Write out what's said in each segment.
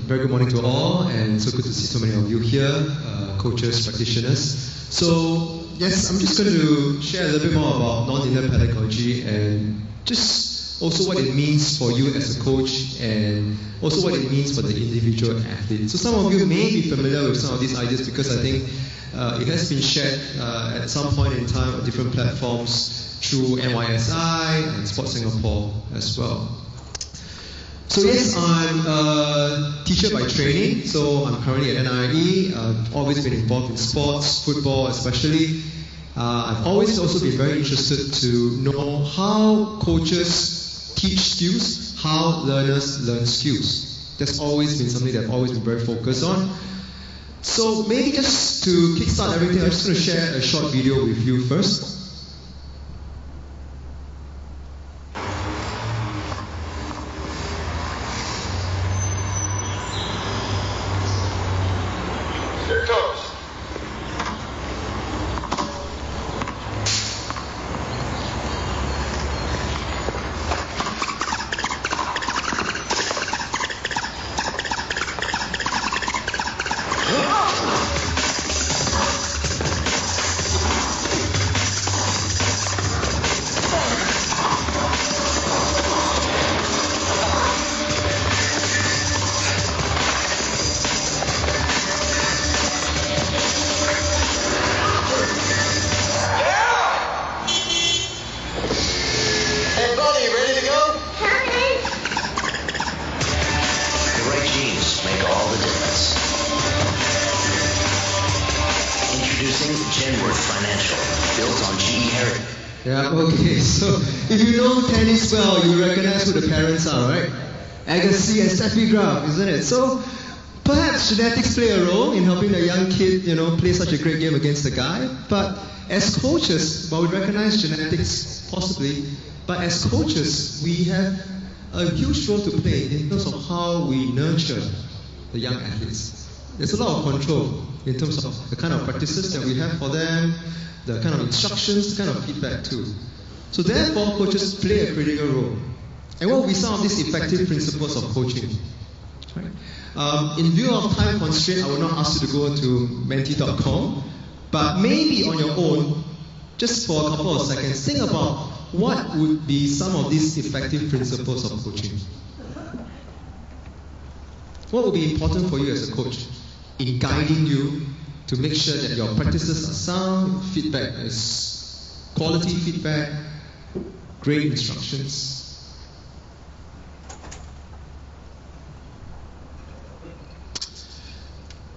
very good morning to all, and so good to see so many of you here, coaches, practitioners. So, yes, I'm just going to share a little bit more about nonlinear pedagogy and just also what it means for you as a coach and also what it means for the individual athlete. So some of you may be familiar with some of these ideas because I think it has been shared at some point in time on different platforms through NYSI and Sports Singapore as well. So yes, I'm a teacher by training, so I'm currently at NIE. I've always been involved in sports, football especially. I've always also been very interested to know how coaches teach skills, how learners learn skills. That's always been something that I've always been very focused on. So maybe just to kickstart everything, I'm just going to share a short video with you first. Well, you recognize who the parents are, right? Agassi and Steffi Graf, isn't it? So perhaps genetics play a role in helping a young kid, play such a great game against the guy. But as coaches, while we recognize genetics possibly, but as coaches, we have a huge role to play in terms of how we nurture the young athletes. There's a lot of control in terms of the kind of practices that we have for them, the kind of instructions, the kind of feedback too. So therefore, coaches play a critical role. And what will be some of these effective principles of coaching? Right? In view of time constraint, I will not ask you to go to menti.com, but maybe on your own, just for a couple of seconds, think about what would be some of these effective principles of coaching. What will be important for you as a coach in guiding you to make sure that your practices are sound, feedback is quality feedback, great instructions.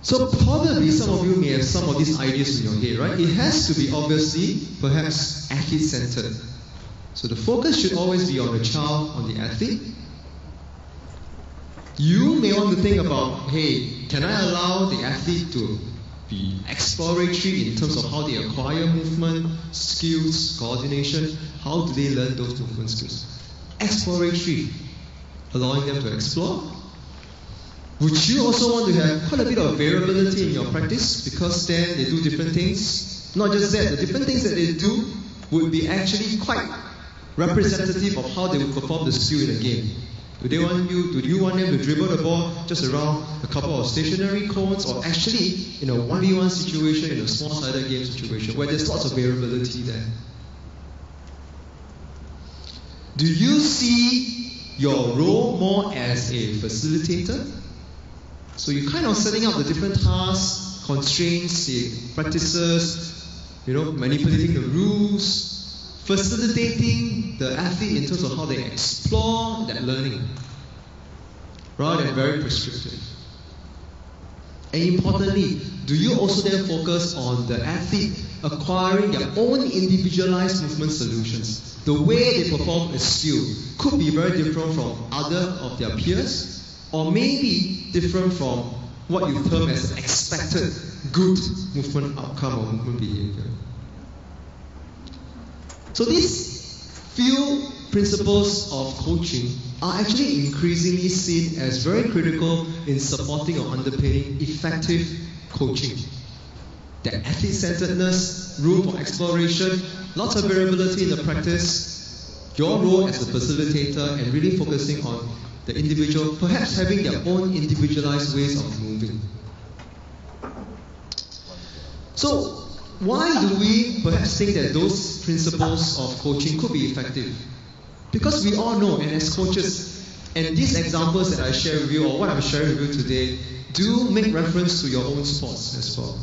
So probably some of you may have some of these ideas in your head, right? It has to be obviously perhaps athlete-centered. So the focus should always be on the child, on the athlete. You may want to think about, hey, can I allow the athlete to be exploratory in terms of how they acquire movement, skills, coordination, how do they learn those movement skills? Exploratory, allowing them to explore. Would you also want to have quite a bit of variability in your practice because then they do different things? Not just that, the different things that they do would be actually quite representative of how they would perform the skill in a game. Do you want them to dribble the ball just around a couple of stationary cones, or actually in a 1v1 situation, in a small-sided game situation where there's lots of variability there? Do you see your role more as a facilitator? So you're kind of setting up the different tasks, constraints, the practices, manipulating the rules, facilitating the athlete in terms of how they explore that learning, rather than very prescriptive. And importantly, do you also then focus on the athlete acquiring their own individualized movement solutions? The way they perform a skill could be very different from other of their peers, or maybe different from what you term as an expected good movement outcome or movement behavior. So these few principles of coaching are actually increasingly seen as very critical in supporting or underpinning effective coaching. The athlete-centeredness, room for exploration, lots of variability in the practice, your role as a facilitator, and really focusing on the individual perhaps having their own individualized ways of moving. So, why do we perhaps think that those principles of coaching could be effective? Because we all know, and as coaches, and these examples that I share with you, or what I'm sharing with you today, do make reference to your own sports as well.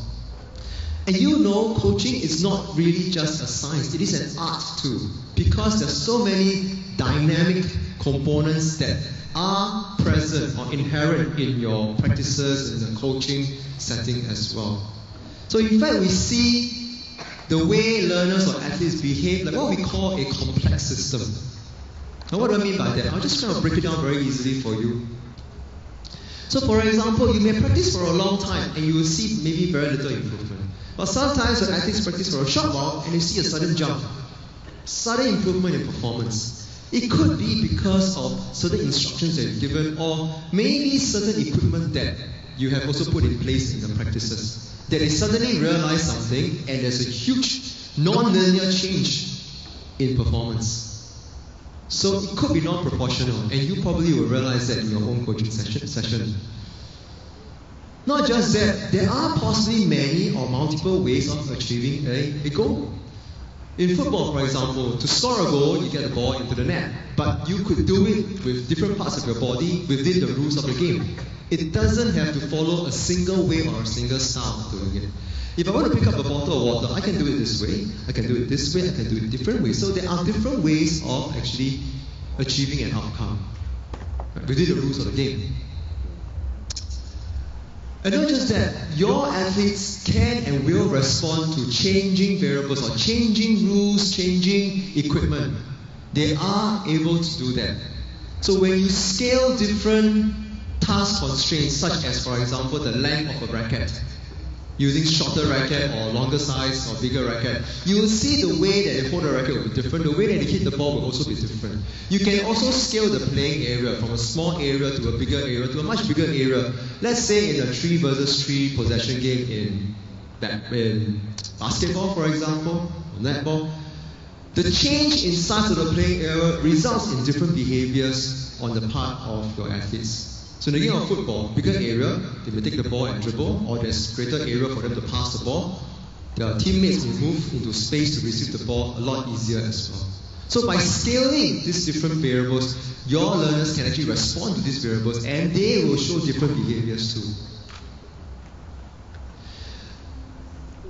And you know, coaching is not really just a science, it is an art too. Because there's so many dynamic components that are present or inherent in your practices in the coaching setting as well. So in fact, we see the way learners or athletes behave like what we call a complex system. Now what do I mean by that? I'll just kind of break it down very easily for you. So for example, you may practice for a long time and you will see maybe very little improvement. But sometimes when athletes practice for a short while and you see a sudden jump, sudden improvement in performance. It could be because of certain instructions that you've given, or maybe certain equipment that you have also put in place in the practices. That they suddenly realize something and there's a huge non-linear change in performance. So it could be non-proportional, and you probably will realize that in your own coaching session. Not just that, there are possibly many or multiple ways of achieving a goal. In football, for example, to score a goal, you get the ball into the net. But you could do it with different parts of your body within the rules of the game. It doesn't have to follow a single way or a single style of doing it. If I want to pick up a bottle of water, I can do it this way, I can do it this way, I can do it different ways. So there are different ways of actually achieving an outcome within the rules of the game. And not just that, your athletes can and will respond to changing variables or changing rules, changing equipment. They are able to do that. So when you scale different task constraints, such as, for example, the length of a racket, using shorter racket or longer size or bigger racket, you will see the way that they hold the racket will be different, the way that they hit the ball will also be different. You can also scale the playing area from a small area to a bigger area to a much bigger area. Let's say in a 3 versus 3 possession game in basketball, for example, or netball. The change in size of the playing area results in different behaviors on the part of your athletes. So in the game of football, bigger area, they may take the ball and dribble, or there's greater area for them to pass the ball. Their teammates will move into space to receive the ball a lot easier as well. So by scaling these different variables, your learners can actually respond to these variables and they will show different behaviors too.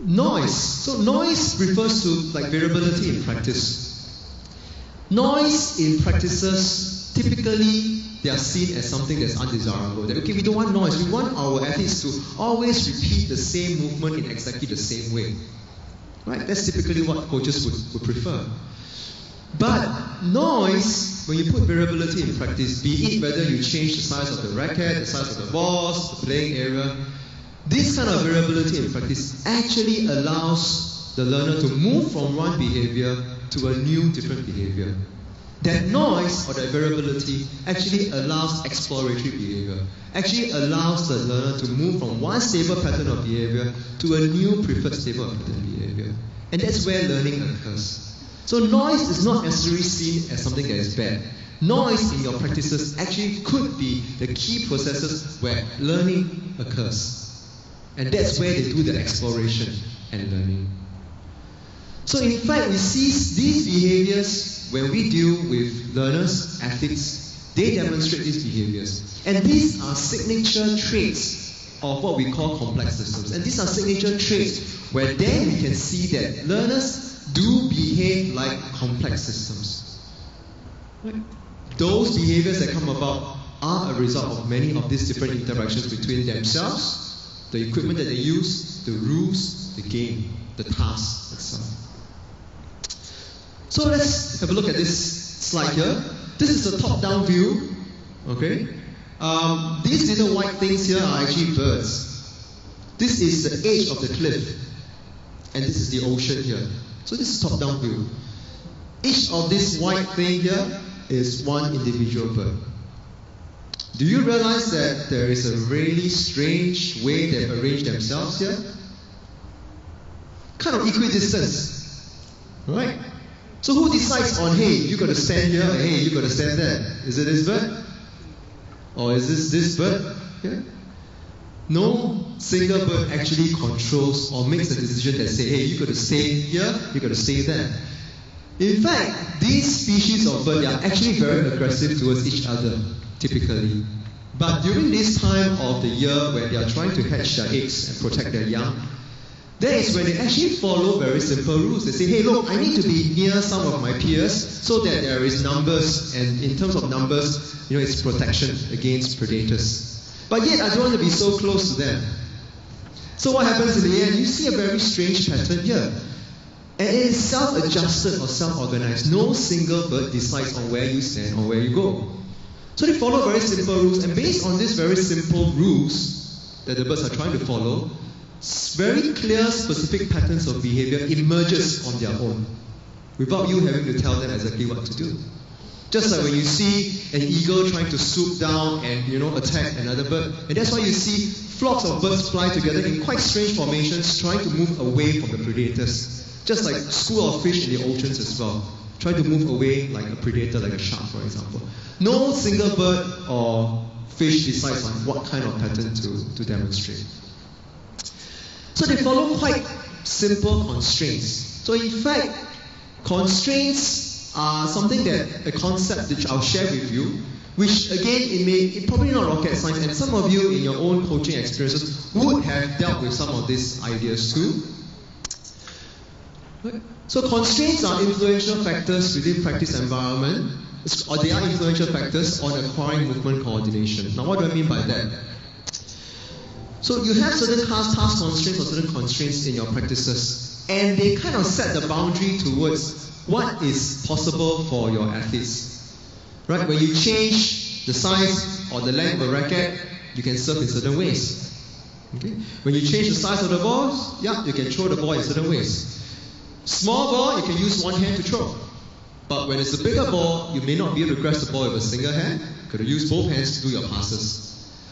Noise. So noise refers to like variability in practice. Noise in practices, typically they are seen as something that's undesirable. That, okay, we don't want noise. We want our athletes to always repeat the same movement in exactly the same way. Right? That's typically what coaches would prefer. But noise, when you put variability in practice, be it whether you change the size of the racket, the size of the balls, the playing area, this kind of variability in practice actually allows the learner to move from one behavior to a new, different behavior. That noise or that variability actually allows exploratory behavior, actually allows the learner to move from one stable pattern of behavior to a new preferred stable pattern of behavior. And that's where learning occurs. So noise is not necessarily seen as something that is bad. Noise in your practices actually could be the key processes where learning occurs. And that's where they do the exploration and learning. So in fact, we see these behaviors when we deal with learners, athletes, they demonstrate these behaviors. And these are signature traits of what we call complex systems. And these are signature traits where then we can see that learners do behave like complex systems. Right? Those behaviors that come about are a result of many of these different interactions between themselves, the equipment that they use, the rules, the game, the task itself. So let's have a look at this slide here. This is a top-down view. Okay? These little white things here are actually birds. This is the edge of the cliff. And this is the ocean here. So this is top-down view. Each of this white thing here is one individual bird. Do you realize that there is a really strange way they've arranged themselves here? Kind of equidistance. Right? So who decides on, hey, you got to stand here, and hey, you got to stand there? Is it this bird? Or is this bird? Yeah. No single bird actually controls or makes a decision that say, hey, you got to stay here, you got to stay there. In fact, these species of bird are actually very aggressive towards each other, typically. But during this time of the year when they are trying to hatch their eggs and protect their young, that is when they actually follow very simple rules. They say, hey, look, I need to be near some of my peers so that there is numbers, and in terms of numbers, it's protection against predators. But yet, I don't want to be so close to them. So what happens in the end? You see a very strange pattern here. And it is self-adjusted or self-organized. No single bird decides on where you stand or where you go. So they follow very simple rules, and based on these very simple rules that the birds are trying to follow, very clear, specific patterns of behavior emerges on their own, without you having to tell them exactly what to do. Just like when you see an eagle trying to swoop down and attack another bird, and that's why you see flocks of birds fly together in quite strange formations, trying to move away from the predators. Just like school of fish in the oceans as well, trying to move away like a predator, like a shark, for example. No single bird or fish decides on what kind of pattern to demonstrate. So they follow quite simple constraints. So in fact, constraints are something that a concept which I'll share with you, which again, it's probably not rocket science, and some of you in your own coaching experiences would have dealt with some of these ideas too. So constraints are influential factors within practice environment, or they are influential factors on acquiring movement coordination. Now what do I mean by that? So you have certain task constraints or certain constraints in your practices, and they kind of set the boundary towards what is possible for your athletes. Right? When you change the size or the length of a racket, you can serve in certain ways. Okay? When you change the size of the balls, you can throw the ball in certain ways. Small ball, you can use one hand to throw. But when it's a bigger ball, you may not be able to grasp the ball with a single hand. You could use both hands to do your passes.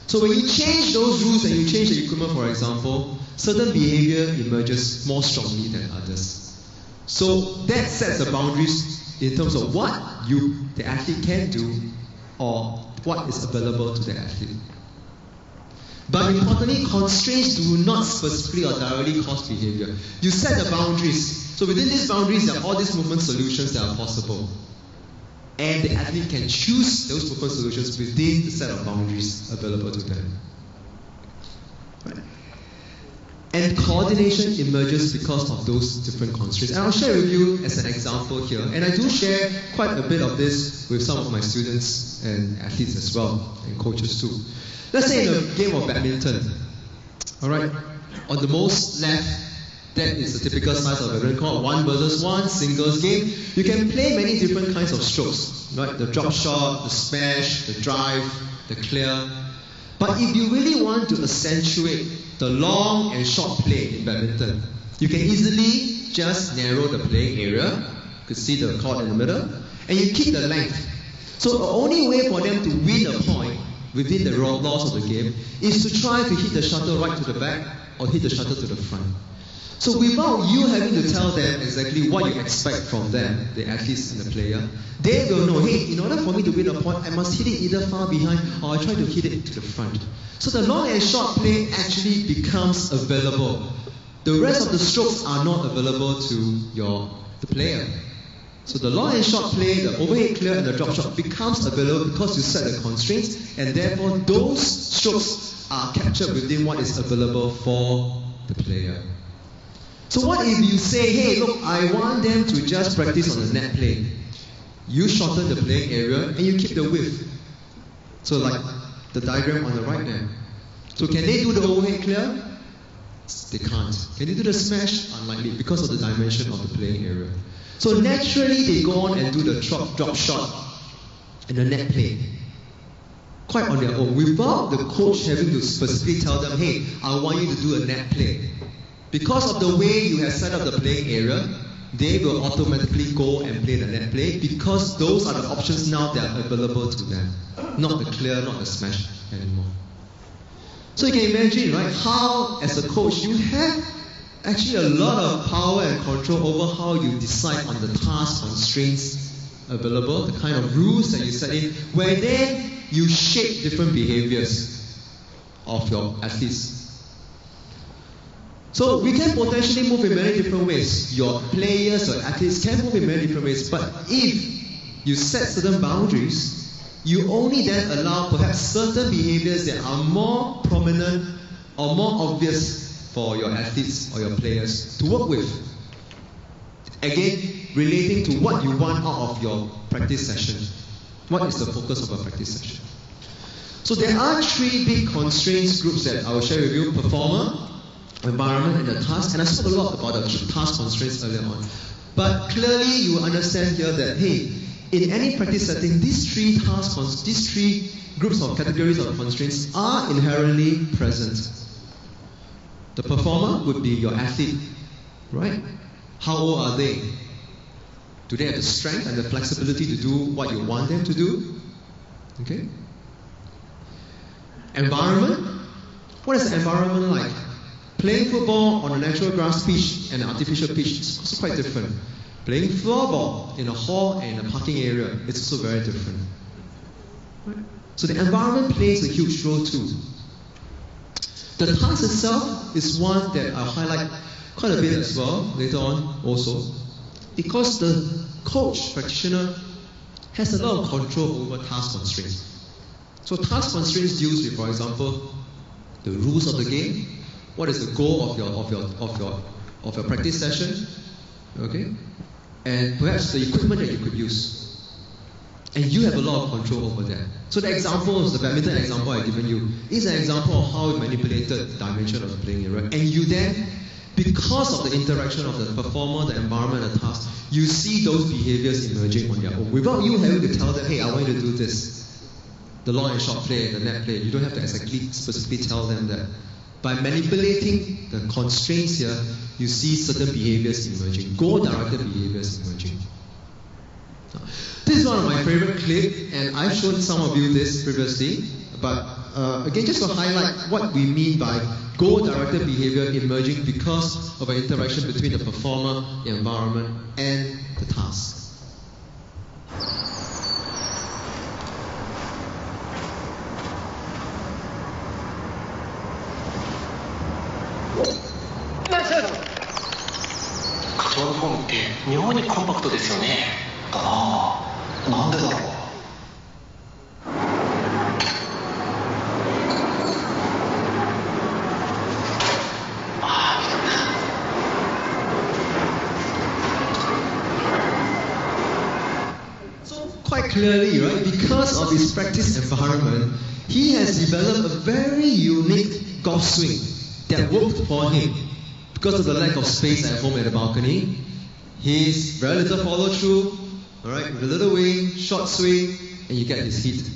So when you change those rules and you change the equipment, for example, certain behavior emerges more strongly than others. So that sets the boundaries in terms of what the athlete can do or what is available to the athlete. But importantly, constraints do not specifically or directly cause behavior. You set the boundaries. So within these boundaries, there are all these movement solutions that are possible. And the athlete can choose those movement solutions within the set of boundaries available to them. Right. And coordination emerges because of those different constraints. And I'll share with you as an example here. And I do share quite a bit of this with some of my students and athletes as well, and coaches too. Let's say in a game of badminton, alright, on the most left, that is the typical size of badminton called 1 versus 1 singles game. You can play many different kinds of strokes, right? The drop shot, the smash, the drive, the clear. But if you really want to accentuate the long and short play in badminton, you can easily just narrow the playing area. You can see the court in the middle, and you keep the length. So the only way for them to win a point within the laws of the game is to try to hit the shuttle right to the back or hit the shuttle to the front. So without you having to tell them exactly what you expect from them, the athletes and the player, they will know, hey, in order for me to win a point, I must hit it either far behind or I try to hit it to the front. So the long and short play actually becomes available. The rest of the strokes are not available to the player. So the long and short play, the overhead clear and the drop shot becomes available because you set the constraints, and therefore those strokes are captured within what is available for the player. So what if you say, hey, look, I want them to just practice on the net play. You shorten the playing area and you keep the width. So like the diagram on the right there. So can they do the overhead clear? They can't. Can they do the smash? Unlikely, because of the dimension of the playing area. So naturally they go on and do the drop shot and the net play. Quite on their own, without the coach having to specifically tell them, hey, I want you to do a net play. Because of the way you have set up the playing area, they will automatically go and play the net play because those are the options now that are available to them. Not the clear, not the smash anymore. So you can imagine, right, how as a coach you have actually a lot of power and control over how you decide on the task constraints available, the kind of rules that you set in, where then you shape different behaviors of your athletes. So we can potentially move in many different ways. Your players or athletes can move in many different ways, but if you set certain boundaries, you only then allow perhaps certain behaviors that are more prominent or more obvious for your athletes or your players to work with. Again, relating to what you want out of your practice session. What is the focus of a practice session? So there are three big constraints groups that I will share with you: performer, environment, and the task. And I spoke a lot about the task constraints earlier on. But clearly you understand here that, hey, in any practice setting, these three groups of categories of constraints are inherently present. The performer would be your athlete, right? How old are they? Do they have the strength and the flexibility to do what you want them to do? Okay. Environment. What is the environment like? Playing football on a natural grass pitch and an artificial pitch is also quite different. Playing floorball in a hall and in a parking area is also very different. So the environment plays a huge role too. The task itself is one that I'll highlight quite a bit as well later on also, because the coach, practitioner, has a lot of control over task constraints. So task constraints deals with, for example, the rules of the game. What is the goal of your practice session? Okay? And perhaps the equipment that you could use. And you have a lot of control over that. So the example, the badminton example I've given you, is an example of how you manipulated the dimension of the playing area. And you then, because of the interaction of the performer, the environment, and the task, you see those behaviors emerging on their own. Without you having to tell them, hey, I want you to do this. The long and short play, the net play, you don't have to exactly specifically tell them that. By manipulating the constraints here, you see certain behaviors emerging, goal-directed behaviors emerging. This is one of my favorite clips, and I've shown some of you this previously, but again, just to highlight what we mean by goal-directed behavior emerging because of an interaction between the performer, the environment, and the task. Quite clearly, right, because of his practice environment, he has developed a very unique golf swing that worked for him. Because of the lack of space at home at the balcony, he's very little follow through, alright, with a little wing, short swing, and you get his hit.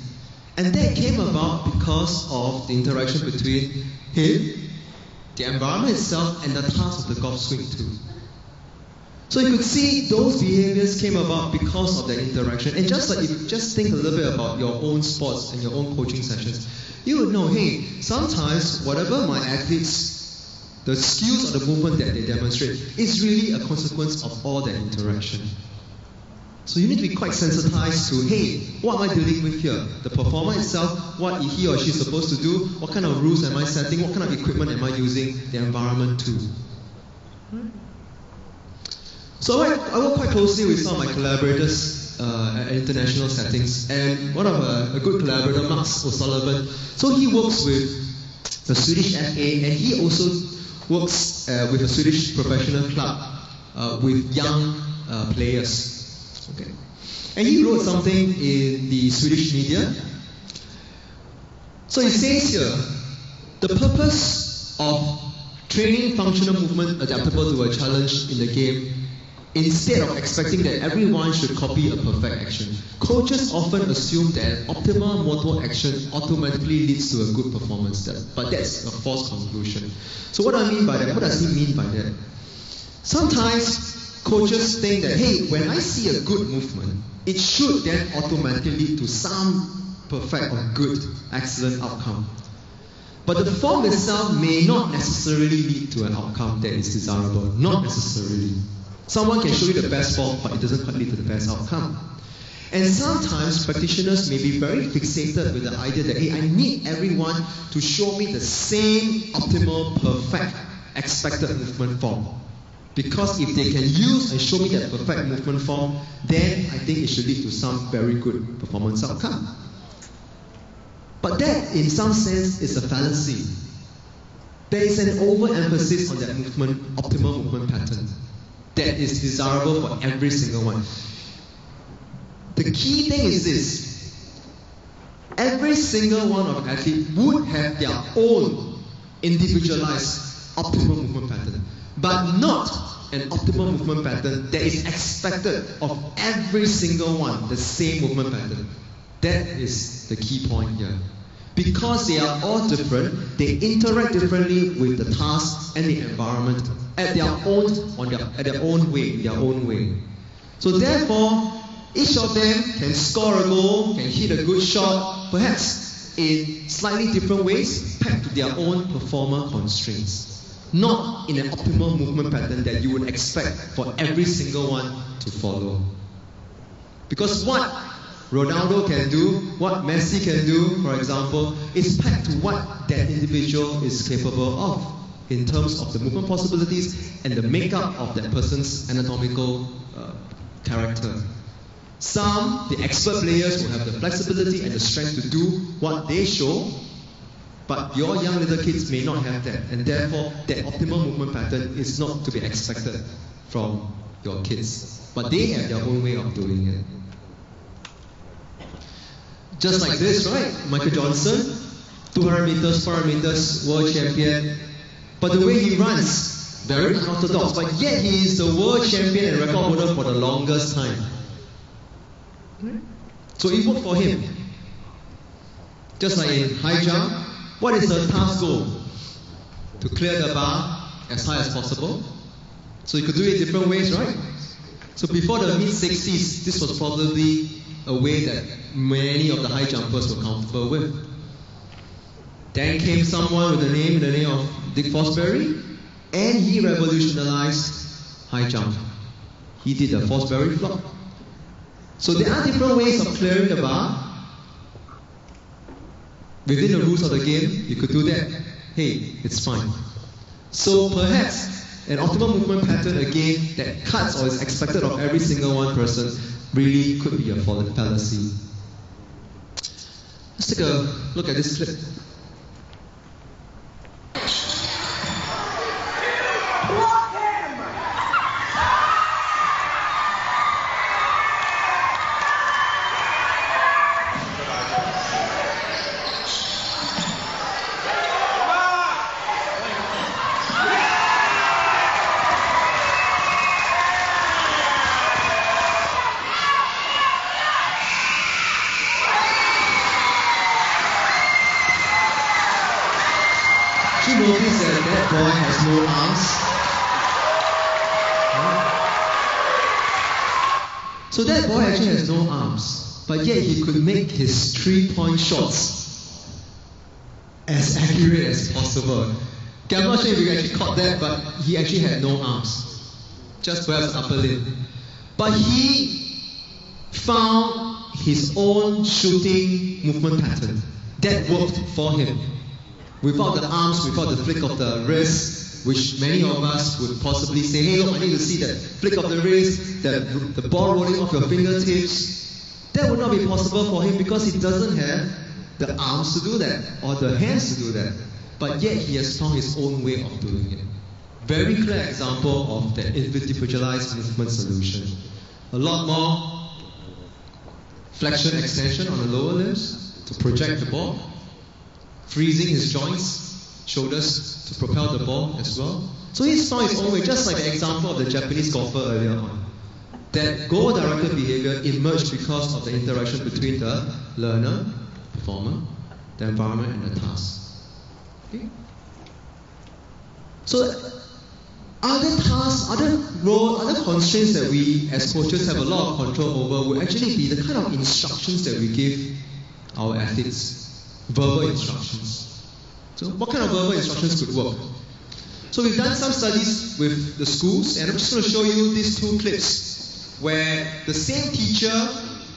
And that came about because of the interaction between him, the environment itself, and the task of the golf swing too. So you could see those behaviors came about because of that interaction. And just like if you just think a little bit about your own sports and your own coaching sessions, you would know, hey, sometimes whatever my athletes, the skills or the movement that they demonstrate is really a consequence of all that interaction. So you need to be quite sensitized to, hey, what am I dealing with here? The performer itself, what he or she is supposed to do, what kind of rules am I setting, what kind of equipment am I using, the environment too. So I work quite closely with some of my collaborators at international settings, and one of a good collaborator, Max O'Sullivan, so he works with the Swedish FA, and he also works with a Swedish professional club with young players. Okay. And he wrote something in the Swedish media. So he says here, the purpose of training functional movement adaptable to a challenge in the game, instead of expecting that everyone should copy a perfect action, coaches often assume that optimal motor action automatically leads to a good performance. But that's a false conclusion. So what do I mean by that? What does he mean by that? Sometimes coaches think that, hey, when I see a good movement, it should then automatically lead to some perfect or good, excellent outcome. But the form itself may not necessarily lead to an outcome that is desirable. Not necessarily. Someone can show you the best form, but it doesn't quite lead to the best outcome. And sometimes practitioners may be very fixated with the idea that, hey, I need everyone to show me the same optimal, perfect, expected movement form. Because if they can use and show me that perfect movement form, then I think it should lead to some very good performance outcome. But that, in some sense, is a fallacy. There is an overemphasis on that optimal movement pattern that is desirable for every single one. The key thing is this: every single one of athletes would have their own individualized optimal movement pattern, but not an optimal movement pattern that is expected of every single one, the same movement pattern. That is the key point here. Because they are all different, they interact differently with the task and the environment at their own way. So therefore, each of them can score a goal, can hit a good shot, perhaps in slightly different ways, pegged to their own performer constraints. Not in an optimal movement pattern that you would expect for every single one to follow. Because what Ronaldo can do, what Messi can do, for example, is pegged to what that individual is capable of in terms of the movement possibilities and the makeup of that person's anatomical character. Some, the expert players, will have the flexibility and the strength to do what they show, but your young little kids may not have that, and therefore that optimal movement pattern is not to be expected from your kids. But they have their own way of doing it. Just like this, right? Michael Johnson, 200 meters, 400 meters, world champion. But the way he runs, very unorthodox, but yet he is the world champion and record holder for the longest time. So it worked for him. Just like in high jump, what is the task goal? To clear the bar as high as possible. So you could do it different ways, right? So before the mid-60s, this was probably a way that many of the high jumpers were comfortable with. Then came someone with the name of Dick Fosbury, and he revolutionized high jump. He did the Fosbury flop. So there are different ways of clearing the bar. Within the rules of the game, you could do that. Hey, it's fine. So perhaps an optimal movement pattern again that cuts or is expected of every single one person really could be a fallacy. Let's take a look at this clip. Notice that boy has no arms. So that boy actually has no arms, but yet he could make his 3-point shots as accurate as possible. Okay, I'm not sure if you actually caught that, but he actually had no arms, just perhaps upper limb. But he found his own shooting movement pattern that worked for him. Without the arms, without the flick of the wrist, which many of us would possibly say, hey, look, I need to see that flick of the wrist, the ball rolling off your fingertips. That would not be possible for him because he doesn't have the arms to do that or the hands to do that. But yet he has found his own way of doing it. Very clear example of the individualized movement solution. A lot more flexion extension on the lower limbs to project the ball. Freezing his joints, shoulders to propel the ball as well. So he's found his own way, just like the example of the Japanese golfer earlier on. That goal-directed behavior emerged because of the interaction between the learner, performer, the environment, and the task. Okay? So other tasks, other roles, other constraints that we as coaches have a lot of control over will actually be the kind of instructions that we give our athletes. Verbal instructions. So what kind of verbal instructions could work? So we've done some studies with the schools, and I'm just going to show you these 2 clips where the same teacher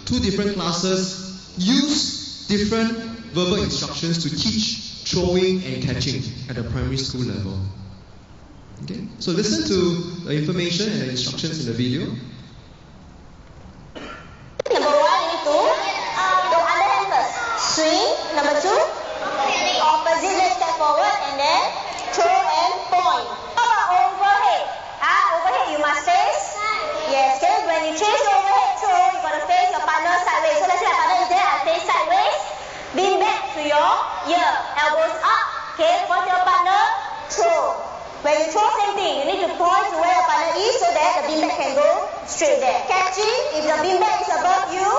two different classes use different verbal instructions to teach throwing and catching at the primary school level. Okay, so listen to the information and the instructions in the video. Number one, you need to go underhand first. Swing. Number two, opposite leg step forward and then throw and point. How about overhead? Overhead you must face. Yes, okay. When you chase the overhead throw, you got to face your partner sideways. So let's say my partner is there, I face sideways. Beam back to your ear. Elbows up. Okay, point to your partner, throw. When you throw, same thing. You need to point to where your partner is so that the beanbag can go straight there. Catching, if the beanbag is above you,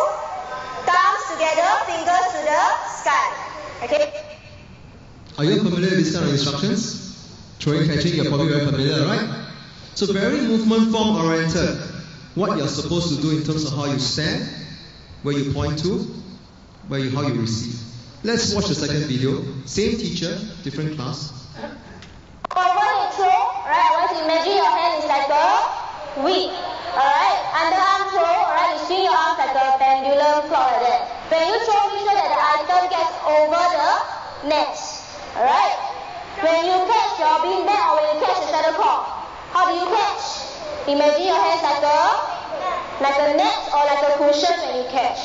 thumbs together, fingers to the sky. Okay? Are you familiar with this kind of instructions? Throwing, catching, you're probably very familiar, right? So very movement form oriented. What you're supposed to do in terms of how you stand, where you point to, how you receive. Let's watch the second video. Same teacher, different class. Overhead throw, right? I want you to imagine your hand is like a whip, alright? Underarm throw, alright? You swing your arms like a pendulum clock like that. When you throw, make sure that the item gets over the net, alright? When you catch your beanbag or when you catch the shuttlecock, how do you catch? Imagine your hands like a net or like a cushion when you catch.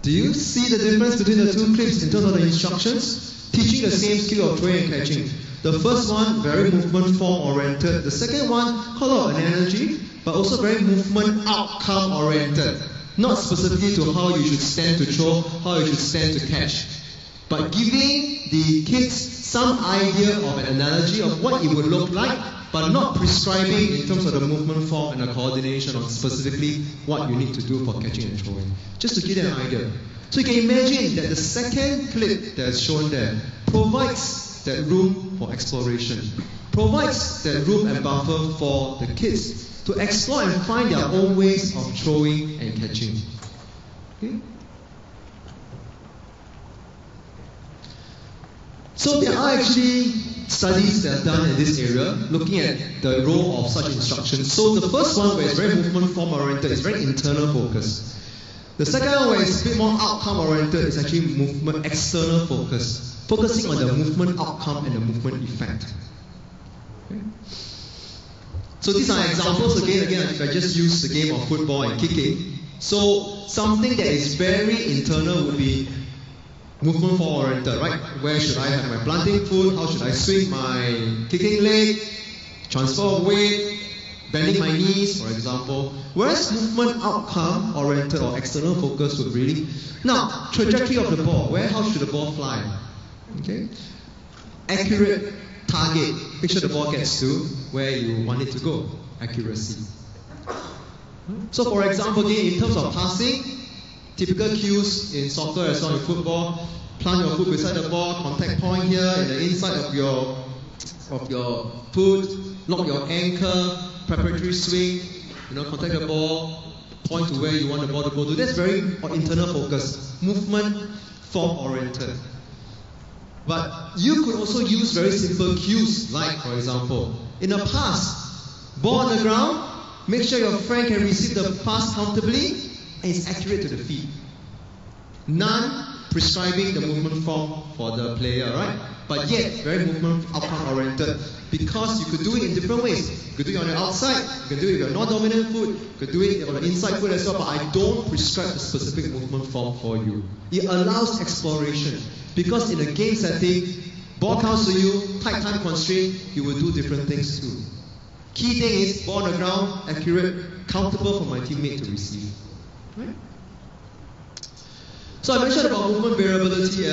Do you see the difference between the two clips in terms of the instructions? Teaching the same skill of throwing and catching. The first one, very movement form oriented. The second one, quite a lot of analogy, but also very movement outcome oriented. Not specifically to how you should stand to throw, how you should stand to catch. But giving the kids some idea of an analogy of what it would look like, but not prescribing in terms of the movement form and the coordination on specifically what you need to do for catching and throwing. Just to give them an idea. So you can imagine that the second clip that's shown there provides that room for exploration, provides that room and buffer for the kids to explore and find their own ways of throwing and catching. Okay? So there are actually studies that are done in this area looking at the role of such instructions. So the first one, where it's very movement form oriented, is very internal focus. The second one, where it's a bit more outcome oriented, is actually movement external focus, focusing on the movement outcome and the movement effect. Okay. So these are examples again, if I just use the game of football and kicking. So something that is very internal would be movement form oriented, right? Where should I have my planting foot? How should I swing my kicking leg? Transfer of weight, bending my knees, for example. Whereas movement outcome oriented or external focus would really... Now, trajectory of the ball. How should the ball fly? Okay? Accurate target. Make sure the ball gets to where you want it to go. Accuracy. So for example, again, in terms of passing, typical cues in soccer as well as football: plant your foot beside the ball, contact point here in the inside of your foot, lock your ankle, preparatory swing, contact the ball, point to where you want the ball to go to. That's very internal focus, movement form oriented. But you could also use very simple cues, like for example, in a pass, ball on the ground, make sure your friend can receive the pass comfortably and it's accurate to the feet. None prescribing the movement form for the player, right? But yet, very movement outcome oriented, because you could do it in different ways. You could do it on the outside, you can do it with your non-dominant foot, you could do it on the inside foot as well, but I don't prescribe a specific movement form for you. It allows exploration, because in a game setting, ball comes to you, tight time constraint, you will do different things too. Key thing is, ball on the ground, accurate, comfortable for my teammate to receive. Right? So I mentioned about movement variability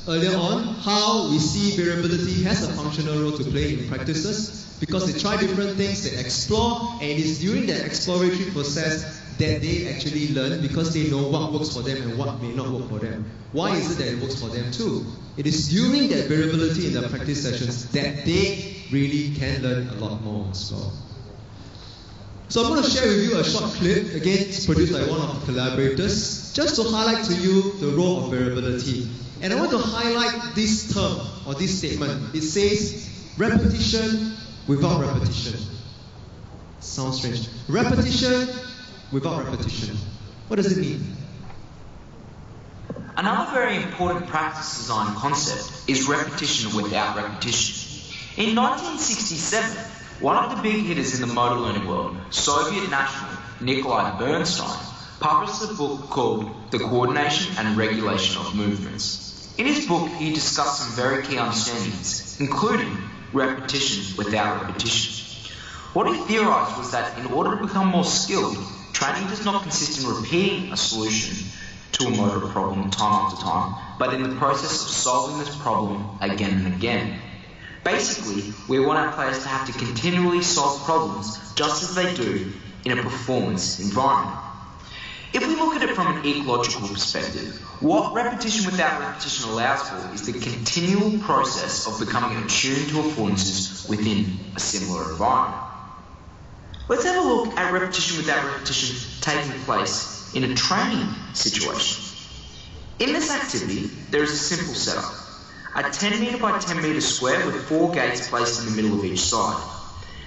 earlier on, how we see variability has a functional role to play in practices, because they try different things, they explore, and it is during that exploratory process that they actually learn, because they know what works for them and what may not work for them. Why is it that it works for them too? It is during that variability in the practice sessions that they really can learn a lot more as well. So I'm going to share with you a short clip, again it's produced by one of the collaborators, just to highlight to you the role of variability. And I want to highlight this term, or this statement. It says, repetition without repetition. Sounds strange. Repetition without repetition. What does it mean? Another very important practice design concept is repetition without repetition. In 1967, one of the big hitters in the motor learning world, Soviet national Nikolai Bernstein, published a book called The Coordination and Regulation of Movements. In his book, he discussed some very key understandings, including repetition without repetition. What he theorized was that in order to become more skilled, training does not consist in repeating a solution to a motor problem time after time, but in the process of solving this problem again and again. Basically, we want our players to have to continually solve problems just as they do in a performance environment. If we look at it from an ecological perspective, what repetition without repetition allows for is the continual process of becoming attuned to affordances within a similar environment. Let's have a look at repetition without repetition taking place in a training situation. In this activity, there is a simple setup. A 10 metre by 10 metre square with 4 gates placed in the middle of each side.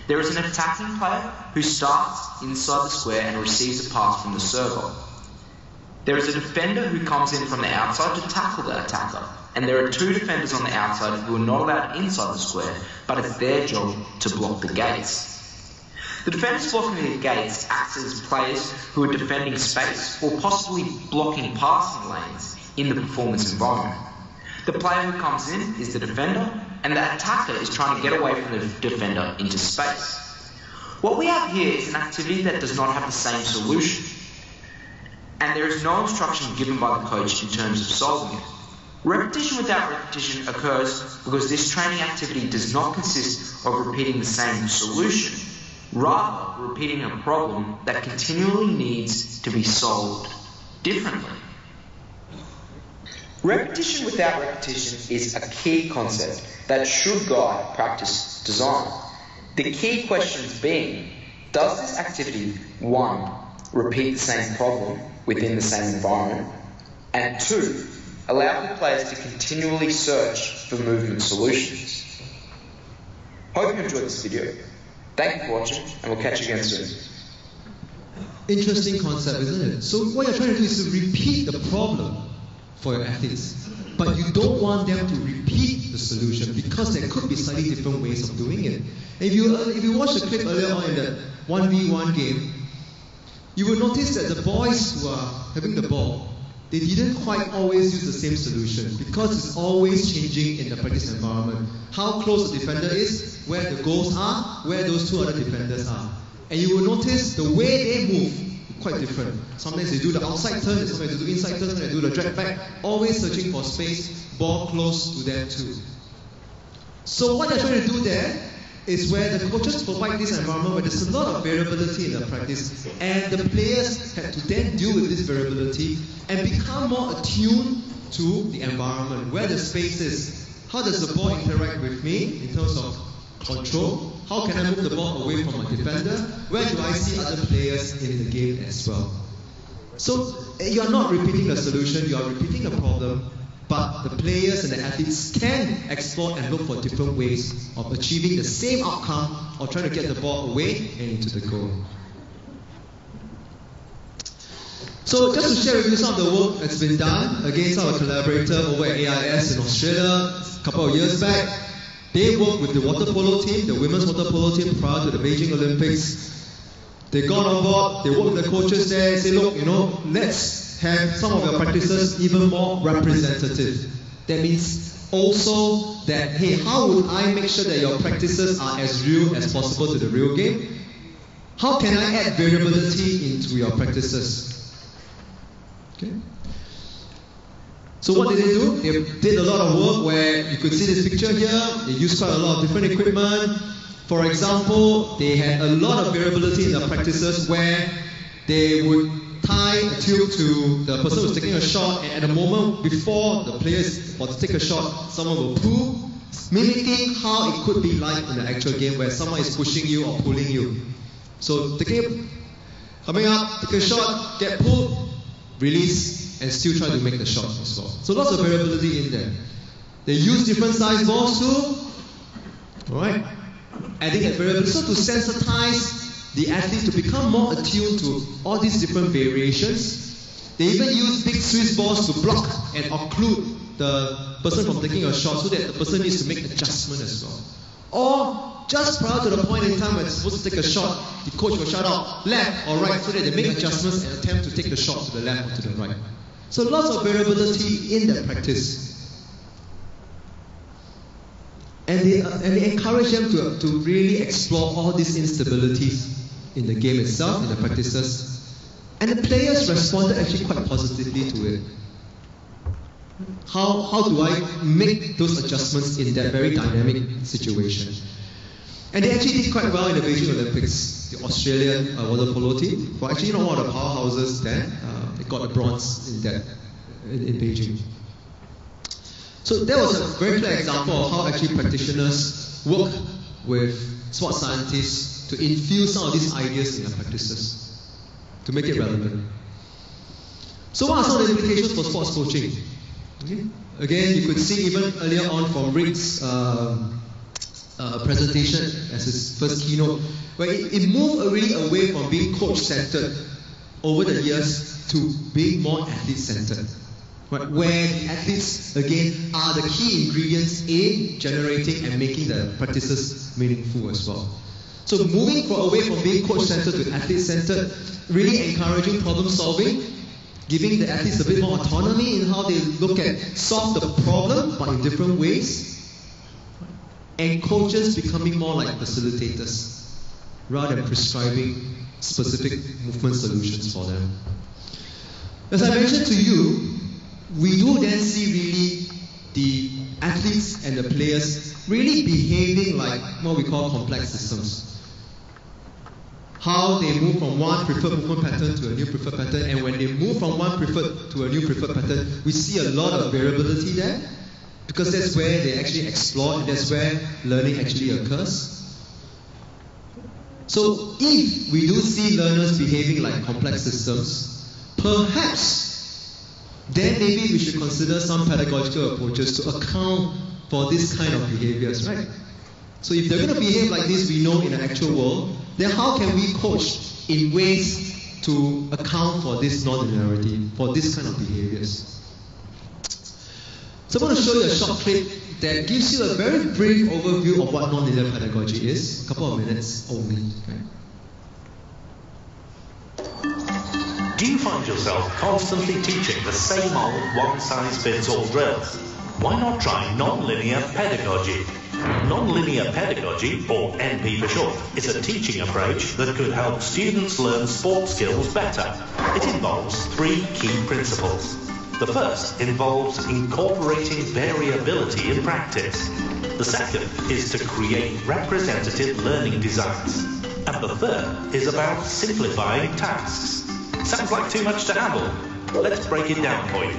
There is an attacking player who starts inside the square and receives a pass from the server. There is a defender who comes in from the outside to tackle the attacker, and there are 2 defenders on the outside who are not allowed inside the square, but it's their job to block the gates. The defenders blocking the gates act as players who are defending space or possibly blocking passing lanes in the performance environment. The player who comes in is the defender, and the attacker is trying to get away from the defender into space. What we have here is an activity that does not have the same solution, and there is no instruction given by the coach in terms of solving it. Repetition without repetition occurs because this training activity does not consist of repeating the same solution, rather repeating a problem that continually needs to be solved differently. Repetition without repetition is a key concept that should guide practice design. The key questions being, does this activity, 1, repeat the same problem within the same environment, and 2, allow the players to continually search for movement solutions? Hope you enjoyed this video. Thank you for watching, and we'll catch you again soon. Interesting concept, isn't it? So what you're trying to do is to repeat the problem for your athletes, but you don't want them to repeat the solution because there could be slightly different ways of doing it. If you watched the clip earlier on in the 1v1 game, you will notice that the boys who are having the ball, they didn't quite always use the same solution because it's always changing in the practice environment. How close the defender is, where the goals are, where those 2 other defenders are. And you will notice the way they move quite different. Sometimes they do the outside turn, sometimes they do inside turn, sometimes they do the drag back, always searching for space, ball close to them too. So what they're trying to do there is where the coaches provide this environment where there's a lot of variability in the practice, and the players had to then deal with this variability and become more attuned to the environment, where the space is. How does the ball interact with me in terms of control? How can I move the ball away from my defender? Where do I see other players in the game as well? So you are not repeating the solution, you are repeating the problem, but the players and the athletes can explore and look for different ways of achieving the same outcome or trying to get the ball away and into the goal. So just to share with you some of the work that's been done against our collaborator over at AIS in Australia a couple of years back. They worked with the water polo team, the women's water polo team prior to the Beijing Olympics. They got on board, they worked with the coaches there and say, look, let's have some of your practices even more representative. That means also that, hey, how would I make sure that your practices are as real as possible to the real game? How can I add variability into your practices? Okay. So what did they do? They did a lot of work where you could see this picture here. They used quite a lot of different equipment. For example, they had a lot of variability in their practices where they would tie a tube to the person who's taking a shot, and at the moment before the player is about to take a shot, someone will pull, mimicking how it could be like in the actual game where someone is pushing you or pulling you. So coming up, take a shot, get pulled, release, and still try to make the shot as well. So lots of variability in there. They use different size balls too. Alright? Adding that variability. So to sensitize the athletes to become more attuned to all these different variations They even use big Swiss balls to block and occlude the person from taking a shot so that the person needs to make adjustment as well. Or just prior to the point in time when it's supposed to take a shot, the coach will shout out left or right so that they make adjustments and attempt to take the shot to the left or to the right. So lots of variability in that practice. And they encourage them to really explore all these instabilities in the game itself, in the practices. And the players responded actually quite positively to it. How do I make those adjustments in that very dynamic situation? And they actually did quite well in the Beijing Olympics. The Australian water polo team were actually one of the powerhouses there. They got a bronze in that in Beijing. So that was a very clear example of how actually practitioners work with sports scientists to infuse some of these ideas in their practices, to make it relevant. So what are some of the implications for sports coaching? Okay. Again, you could see even earlier on from Rick's presentation as his first keynote, where it moved really away from being coach-centered over the years to being more athlete-centered. Right, where the athletes, again, are the key ingredients in generating and making the practices meaningful as well. So moving away from being coach-centered to athlete-centered, really encouraging problem solving, giving the athletes a bit more autonomy in how they look at solve the problem, but in different ways, and coaches becoming more like facilitators, rather than prescribing specific movement solutions for them. As I mentioned to you, we do then see really the athletes and the players really behaving like what we call complex systems. How they move from one preferred movement pattern to a new preferred pattern, and when they move from one preferred to a new preferred pattern, we see a lot of variability there, because that's where they actually explore and that's where learning actually occurs. So if we do see learners behaving like complex systems, perhaps then maybe we should consider some pedagogical approaches to account for this kind of behaviors, right? So if they're going to behave like this, we know in the actual world, then how can we coach in ways to account for this non-linearity, for this kind of behaviors? So I'm going to show you a short clip that gives you a very brief overview of what nonlinear pedagogy is, a couple of minutes only. Okay? Do you find yourself constantly teaching the same old one-size-fits-all drills? Why not try Nonlinear Pedagogy? Nonlinear Pedagogy, or NP for short, is a teaching approach that could help students learn sport skills better. It involves 3 key principles. The first involves incorporating variability in practice. The second is to create representative learning designs. And the third is about simplifying tasks. Sounds like too much to handle. Let's break it down for you.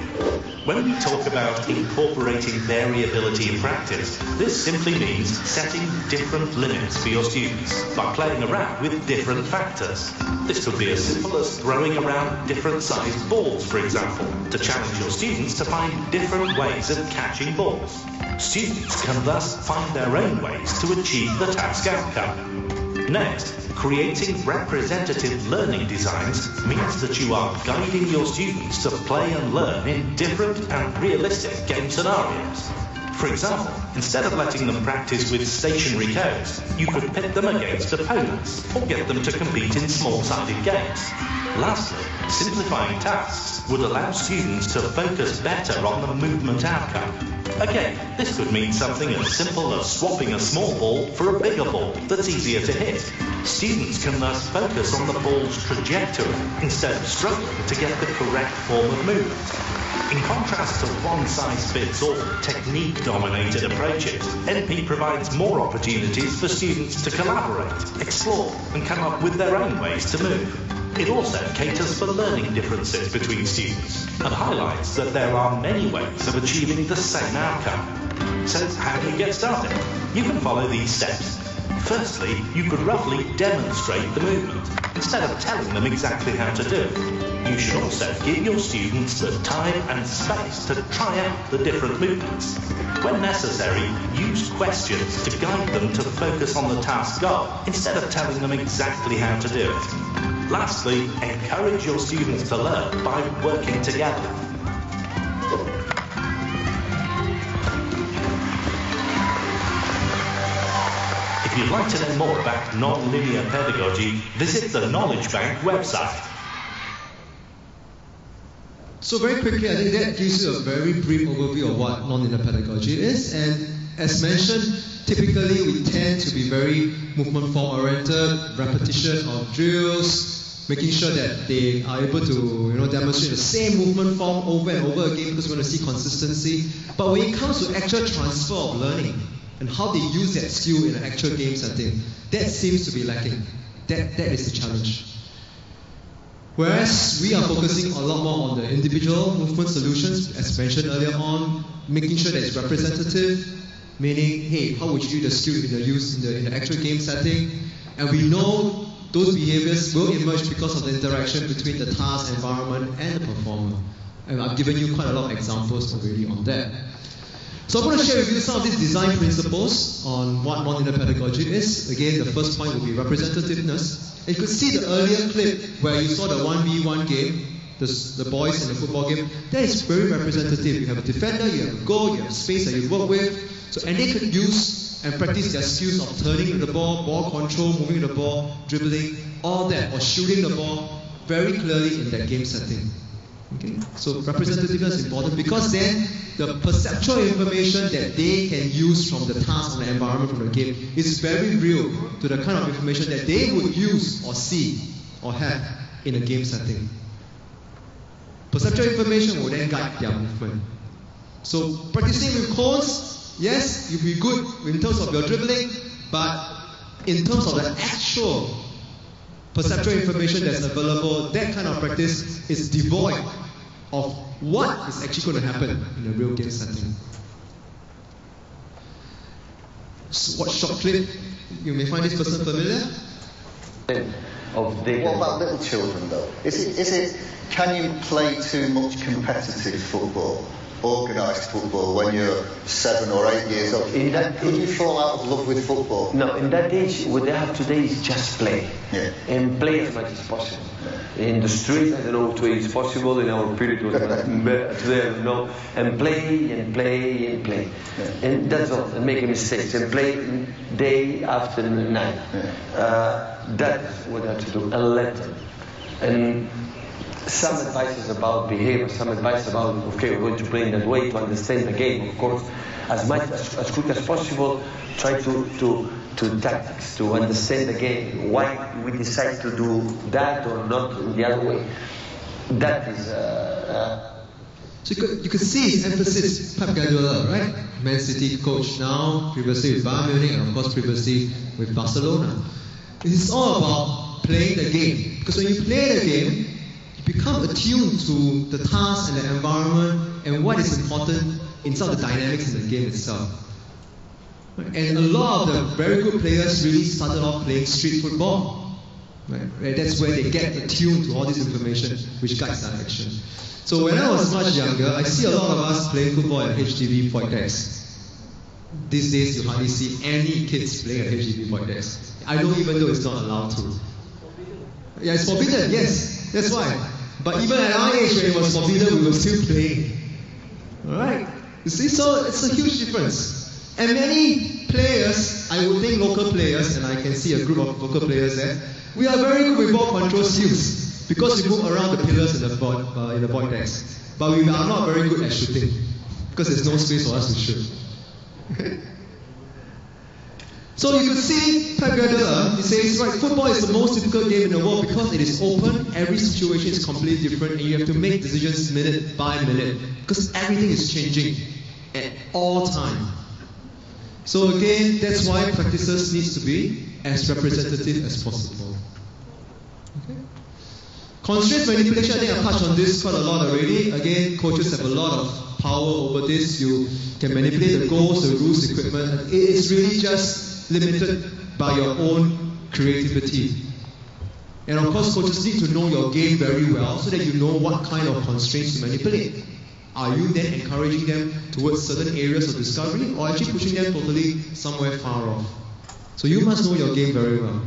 When we talk about incorporating variability in practice, this simply means setting different limits for your students by playing around with different factors. This could be as simple as throwing around different sized balls, for example, to challenge your students to find different ways of catching balls. Students can thus find their own ways to achieve the task outcome. Next, creating representative learning designs means that you are guiding your students to play and learn in different and realistic game scenarios. For example, instead of letting them practice with stationary codes, you could pit them against opponents or get them to compete in small-sided games. Lastly, simplifying tasks would allow students to focus better on the movement outcome. Again, this could mean something as simple as swapping a small ball for a bigger ball that's easier to hit. Students can thus focus on the ball's trajectory instead of struggling to get the correct form of movement. In contrast to one-size-fits-all technique-dominated approaches, NP provides more opportunities for students to collaborate, explore, and come up with their own ways to move. It also caters for learning differences between students and highlights that there are many ways of achieving the same outcome. So how do you get started? You can follow these steps. Firstly, you could roughly demonstrate the movement instead of telling them exactly how to do it. You should also give your students the time and space to try out the different movements. When necessary, use questions to guide them to focus on the task goal instead of telling them exactly how to do it. Lastly, encourage your students to learn by working together. If you'd like to know more about nonlinear pedagogy, visit the Knowledge Bank website. So very quickly, I think that gives you a very brief overview of what nonlinear pedagogy is. And as mentioned, typically we tend to be very movement form oriented, repetition of drills, making sure that they are able to demonstrate the same movement form over and over again because we want to see consistency. But when it comes to actual transfer of learning and how they use that skill in an actual game setting, that seems to be lacking. That is the challenge. Whereas we are focusing a lot more on the individual movement solutions, as mentioned earlier on, making sure that it's representative, meaning, hey, how would you do the skill in the actual game setting? And we know those behaviors will emerge because of the interaction between the task, environment, and the performer. And I've given you quite a lot of examples already on that. So I'm going to share with you some of these design principles on what nonlinear pedagogy is. Again, the first point will be representativeness. And you could see the earlier clip where you saw the 1v1 game, the boys in the football game. That is very representative. You have a defender, you have a goal, you have space that you work with. And they could use and practice their skills of turning the ball control, moving the ball, dribbling, all that, or shooting the ball very clearly in that game setting. Okay? So representativeness is important because then the perceptual information that they can use from the task and the environment from the game is very real to the kind of information that they would use or see or have in a game setting. Perceptual information will then guide their movement. So practicing with cones, yes, you'll be good in terms of your dribbling, but in terms of the actual perceptual information that's available, that kind of practice is devoid of what is actually going to happen in a real game setting. So watch short clip. You may find this person familiar. What about little children though? Is it can you play too much competitive football, organised football when you're 7 or 8 years old? Could you fall out of love with football? No, in that age, what they have today is just play. Yeah. And play as much as possible. In the street, I don't know if it's possible. In our period, it was today, I don't know. And play and play and play. Yeah. And that's all. And make mistakes. And play day after night. Yeah. That's what I have to do. And let them. And some advice about behavior, some advice about, okay, we're going to play in that way to understand the game, of course. As much as quick as possible, try to tactics, to understand the game, why we decide to do that or not in the other way. That is... So you could see his emphasis, Pep Guardiola, right? Man City coach now, previously with Bayern Munich, and of course previously with Barcelona. It's all about playing the game. Because when you play the game, you become attuned to the task and the environment and what is important inside the dynamics in the game itself. And a lot of the very good players really started off playing street football. Right? That's where they get attuned to all this information which guides their action. So when I was much younger, I see a lot of us playing football at HDB void decks. These days you hardly see any kids playing at HDB void decks. I know even though it's not allowed to. Yeah, it's forbidden, yes, that's why. But even at our age when it was forbidden, we were still playing. Alright? You see, so it's a huge difference. And many players, I would think local players, and I can see a group of local players there, we are very good with ball control skills because we move around the pillars in the void decks. But we are not very good at shooting because there's no space for us to shoot. So you could see Pep Guardiola, he says, right, football is the most difficult game in the world because it is open, every situation is completely different, and you have to make decisions minute by minute because everything is changing at all time. So again, that's why practices needs to be as representative as possible. Okay. Constraint manipulation, I think I've touched on this quite a lot already. Again, coaches have a lot of power over this. You can manipulate the goals, the rules, equipment. It is really just limited by your own creativity. And of course, coaches need to know your game very well so that you know what kind of constraints to manipulate. Are you then encouraging them towards certain areas of discovery or actually pushing them totally somewhere far off? So you must know your game very well.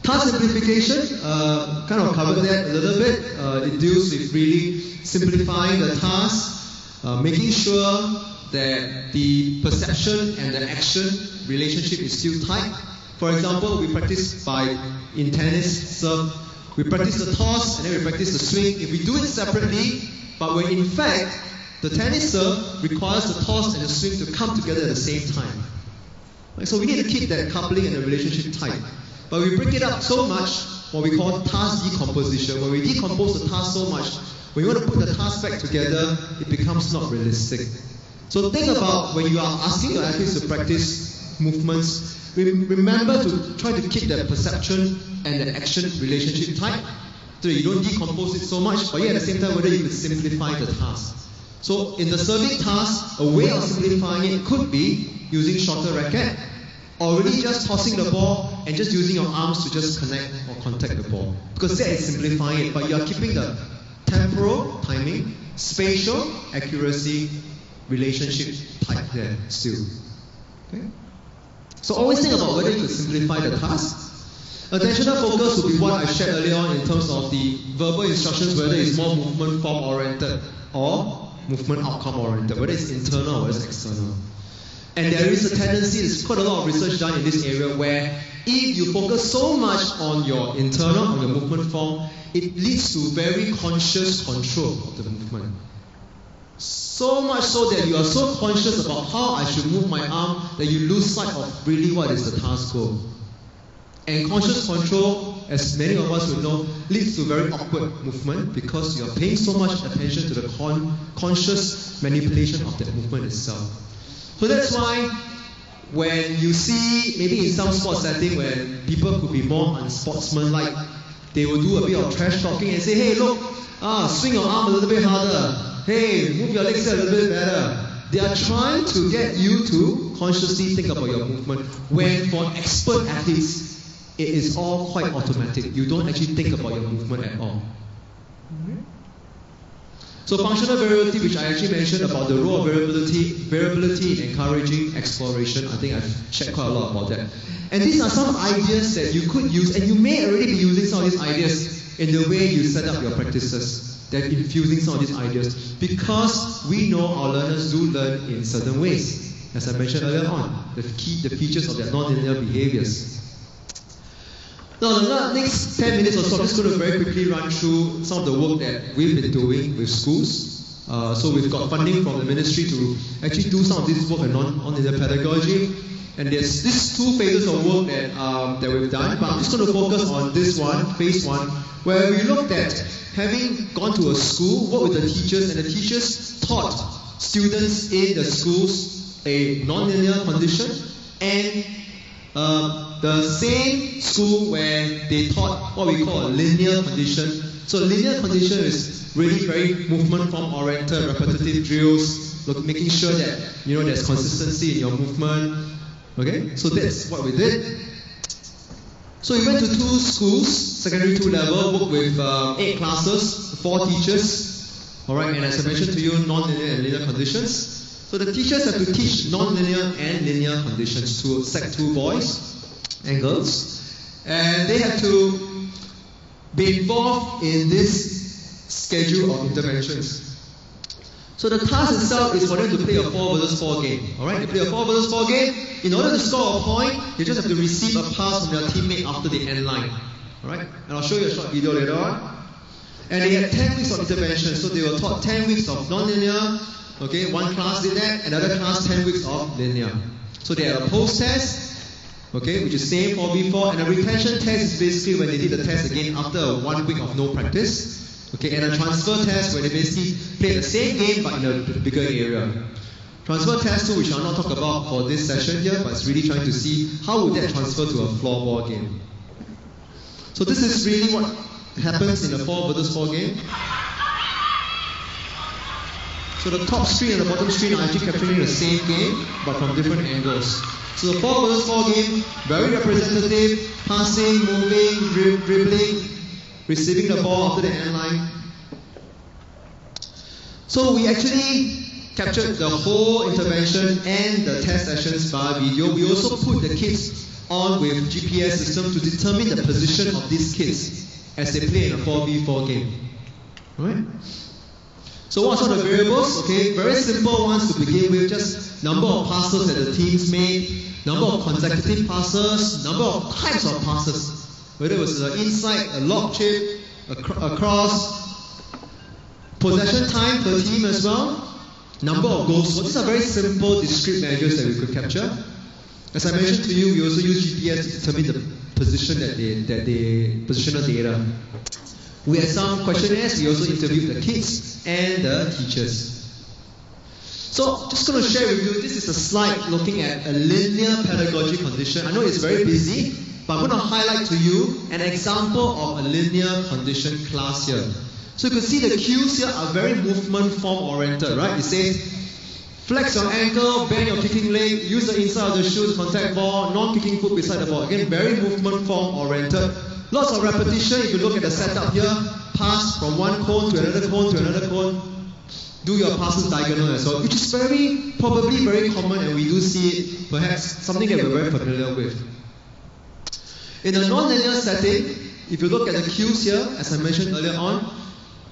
Task simplification, kind of covered that a little bit. It deals with really simplifying the task, making sure that the perception and the action relationship is still tight. For example, we practice in tennis serve, we practice the toss and then we practice the swing. If we do it separately, but when in fact the tennis serve requires the toss and the swing to come together at the same time. Right? So we need to keep that coupling and the relationship tight. But we break it up so much, what we call task decomposition. When we decompose the task so much, when you want to put the task back together, it becomes not realistic. So think about when you are asking your athletes to practice movements, remember to try to keep that perception and the action relationship tight, so you don't decompose it so much, but yet at the same time whether you could simplify the task. So in the serving task, a way of simplifying it could be using shorter racket, or really just tossing the ball and just using your arms to just connect or contact the ball. Because that is simplifying it, but you are keeping the temporal, timing, spatial, accuracy, relationship tight there still. Okay? So always think about whether you could simplify the task. Attentional focus will be what I shared earlier on in terms of the verbal instructions, whether it's more movement form oriented or movement outcome oriented, whether it's internal or whether it's external. And there is a tendency, there's quite a lot of research done in this area where if you focus so much on your internal, on your movement form, it leads to very conscious control of the movement. So much so that you are so conscious about how I should move my arm that you lose sight of really what is the task goal. And conscious control, as many of us would know, leads to very awkward movement because you are paying so much attention to the conscious manipulation of that movement itself. So that's why when you see, maybe in some sports setting where people could be more unsportsmanlike, they will do a bit of trash talking and say, hey look, swing your arm a little bit harder. Hey, move your legs a little bit better. They are trying to get you to consciously think about your movement, when for expert athletes, it is all quite automatic. You don't actually think about your movement at all. So functional variability, which I actually mentioned about the role of variability in encouraging exploration. I think I've shared quite a lot about that. And these are some ideas that you could use, and you may already be using some of these ideas in the way you set up your practices. They're infusing some of these ideas because we know our learners do learn in certain ways. As I mentioned earlier on, the features of their nonlinear behaviors. Now, the next 10 minutes or so, I'm just going to very quickly run through some of the work that we've been doing with schools. So we've got funding from the ministry to actually do some of this work on nonlinear pedagogy. And there's these two phases of work that we've done, but I'm just going to focus on this one, phase one, where we looked at having gone to a school, worked with the teachers, and the teachers taught students in the schools a nonlinear condition, and the same school where they taught what we call a linear condition. So linear condition is really very movement form oriented, repetitive drills, making sure that there's consistency in your movement. Okay, so that's what we did. So we went to 2 schools, secondary 2 level, worked with 8 classes, 4 teachers. Alright, and as I mentioned to you, nonlinear and linear conditions. So the teachers have to teach nonlinear and linear conditions to Sec 2 boys and girls. And they have to be involved in this schedule of interventions. So the task itself is for them to play a 4 versus 4 game. Alright, they play a 4 versus 4 game. In order to score a point, they just have to receive a pass from their teammate after the end line. Alright, and I'll show you a short video later on. And they had 10 weeks of intervention, so they were taught 10 weeks of non-linear. Okay, one class did that, another class 10 weeks of linear. So they had a post test, okay, which is same 4v4, and a retention test is basically when they did the test again after 1 week of no practice. Okay, and a transfer test where they basically play the same game but in a bigger area. Transfer test 2, which I'll not talk about for this session here, but it's really trying to see how would that transfer to a floorball game. So this is really what happens in a 4 versus 4 game. So the top screen and the bottom screen are actually capturing the same game, but from different angles. So the 4 versus 4 game, very representative, passing, moving, dribbling, receiving the ball after the end line. So we actually captured the whole intervention and the test sessions via video. We also put the kids on with GPS system to determine the position of these kids as they play in a 4v4 game. Right? So what are the variables? Okay, very simple ones to begin with, just number of passes that the teams made, number of consecutive passes, number of types of passes, whether it was an inside, a lob chip, a cross, possession time per team as well, number of goals. So these are very simple discrete measures that we could capture. As I mentioned to you, we also use GPS to determine the position positional data. We had some questionnaires. We also interviewed the kids and the teachers. So, just going to share with you. This is a slide looking at a linear pedagogy condition. I know it's very busy, but I'm going to highlight to you an example of a linear condition class here. So you can see the cues here are very movement form oriented, right? It says flex your ankle, bend your kicking leg, use the inside of the shoe to contact ball, non-kicking foot beside the ball. Again, very movement form oriented. Lots of repetition. If you look at the setup here, pass from one cone to another cone to another cone. Do your passes diagonal as well, which is probably very common, and we do see it, perhaps something that we're very familiar with. In a non-linear setting, if you look at the cues here, as I mentioned earlier on,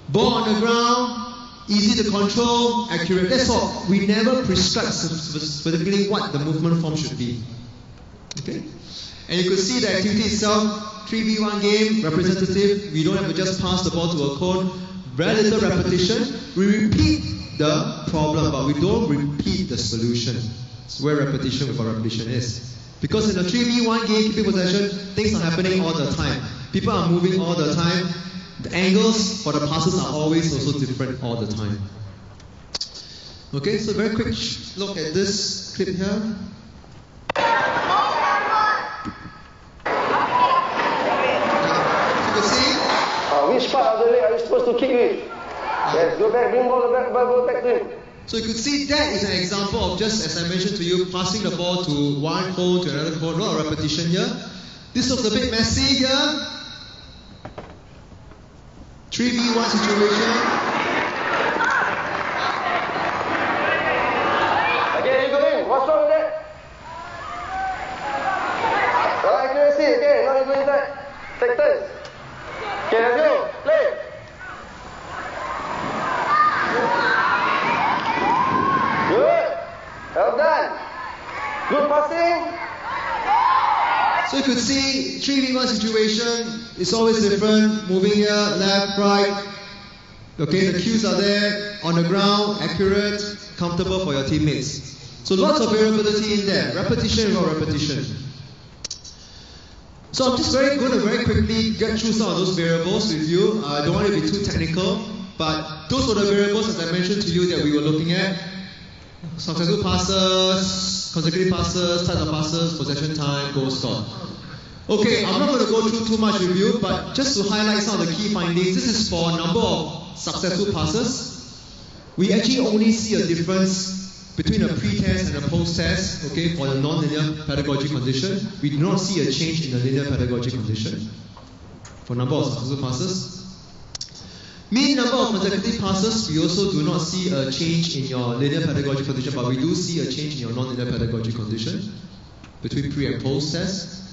ball on the ground, easy to control, accurate. That's all. We never prescribe specifically what the movement form should be. Okay? And you could see the activity itself, 3v1 game, representative. We don't have to just pass the ball to a cone. Very little repetition. We repeat the problem, but we don't repeat the solution. It's where repetition with repetition is. Because in a 3v1 game, keeping possession, things are happening all the time. People are moving all the time. The angles for the passes are always also different all the time. Okay, so very quick look at this clip here. Which part of the leg are you supposed to kick with? Yes, go back, bring ball back to him. So you could see that is an example of just, as I mentioned to you, passing the ball to one cone to another cone, not a repetition here. This looks a bit messy here. 3v1 situation. Okay, you go in. What's wrong with that? Accuracy, okay, now you go inside. Take turns. Okay, let's go. Play. Good. Well done. Good passing. So you could see 3v1 situation. It's always different. Moving here, left, right. Okay, the cues are there. On the ground, accurate, comfortable for your teammates. So lots of variability in there. Repetition or repetition. So I'm just going to very quickly get through some of those variables with you. I don't want to be too technical, but those were the variables, as I mentioned to you, that we were looking at. Successful passes, consecutive passes, types of passes, possession time, goal score. Okay, I'm not going to go through too much with you, but just to highlight some of the key findings, this is for number of successful passes. We actually only see a difference between a pre-test and a post-test, okay, for the non-linear pedagogy condition. We do not see a change in the linear pedagogy condition for number of successful passes. Mean number of consecutive passes, we also do not see a change in your linear pedagogy condition, but we do see a change in your non-linear pedagogy condition between pre and post-test.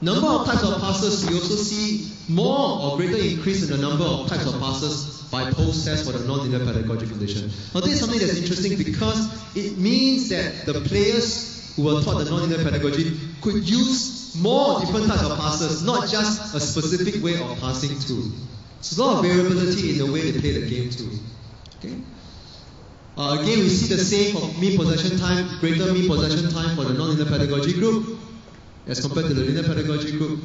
Number of types of passes, we also see more or greater increase in the number of types of passes by post-test for the non-linear pedagogy condition. Now this is something that's interesting because it means that the players who were taught the non-linear pedagogy could use more different types of passes, not just a specific way of passing too. So a lot of variability in the way they play the game too. Okay? Again, we see the same for mean possession time, greater mean possession time for the non-linear pedagogy group as compared to the linear pedagogy group.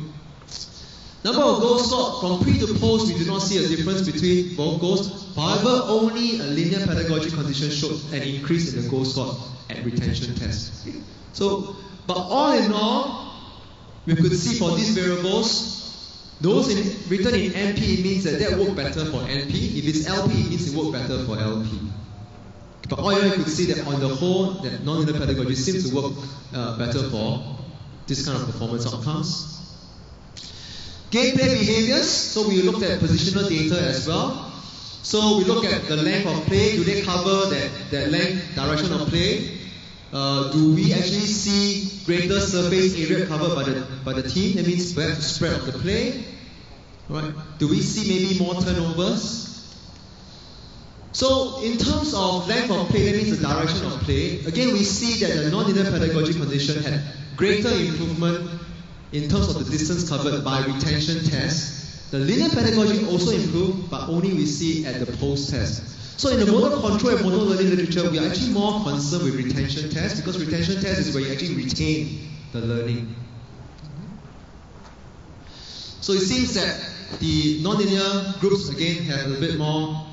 Number of goals scored from pre to post, we do not see a difference between both goals. However, only a linear pedagogy condition showed an increase in the goals scored at retention tests. So, but all in all, we could see for these variables, those written in NP means that worked better for NP. If it's LP, it means it worked better for LP. But all you could see that on the whole, that non-linear pedagogy seems to work better for this kind of performance outcomes. Gameplay behaviors, so we looked at positional data as well. So we look at the length of play, do they cover that length, direction of play? Do we actually see greater surface area covered by the team? That means perhaps the spread of the play. Right? Do we see maybe more turnovers? So in terms of length of play, that means the direction of play. Again, we see that the nonlinear pedagogy condition had greater improvement in terms of the distance covered by retention tests. The linear pedagogy also improved, but only we see at the post-test. So in the motor control and motor learning literature, we are actually more concerned with retention tests, because retention test is where you actually retain the learning. So it seems that the nonlinear groups again have a bit more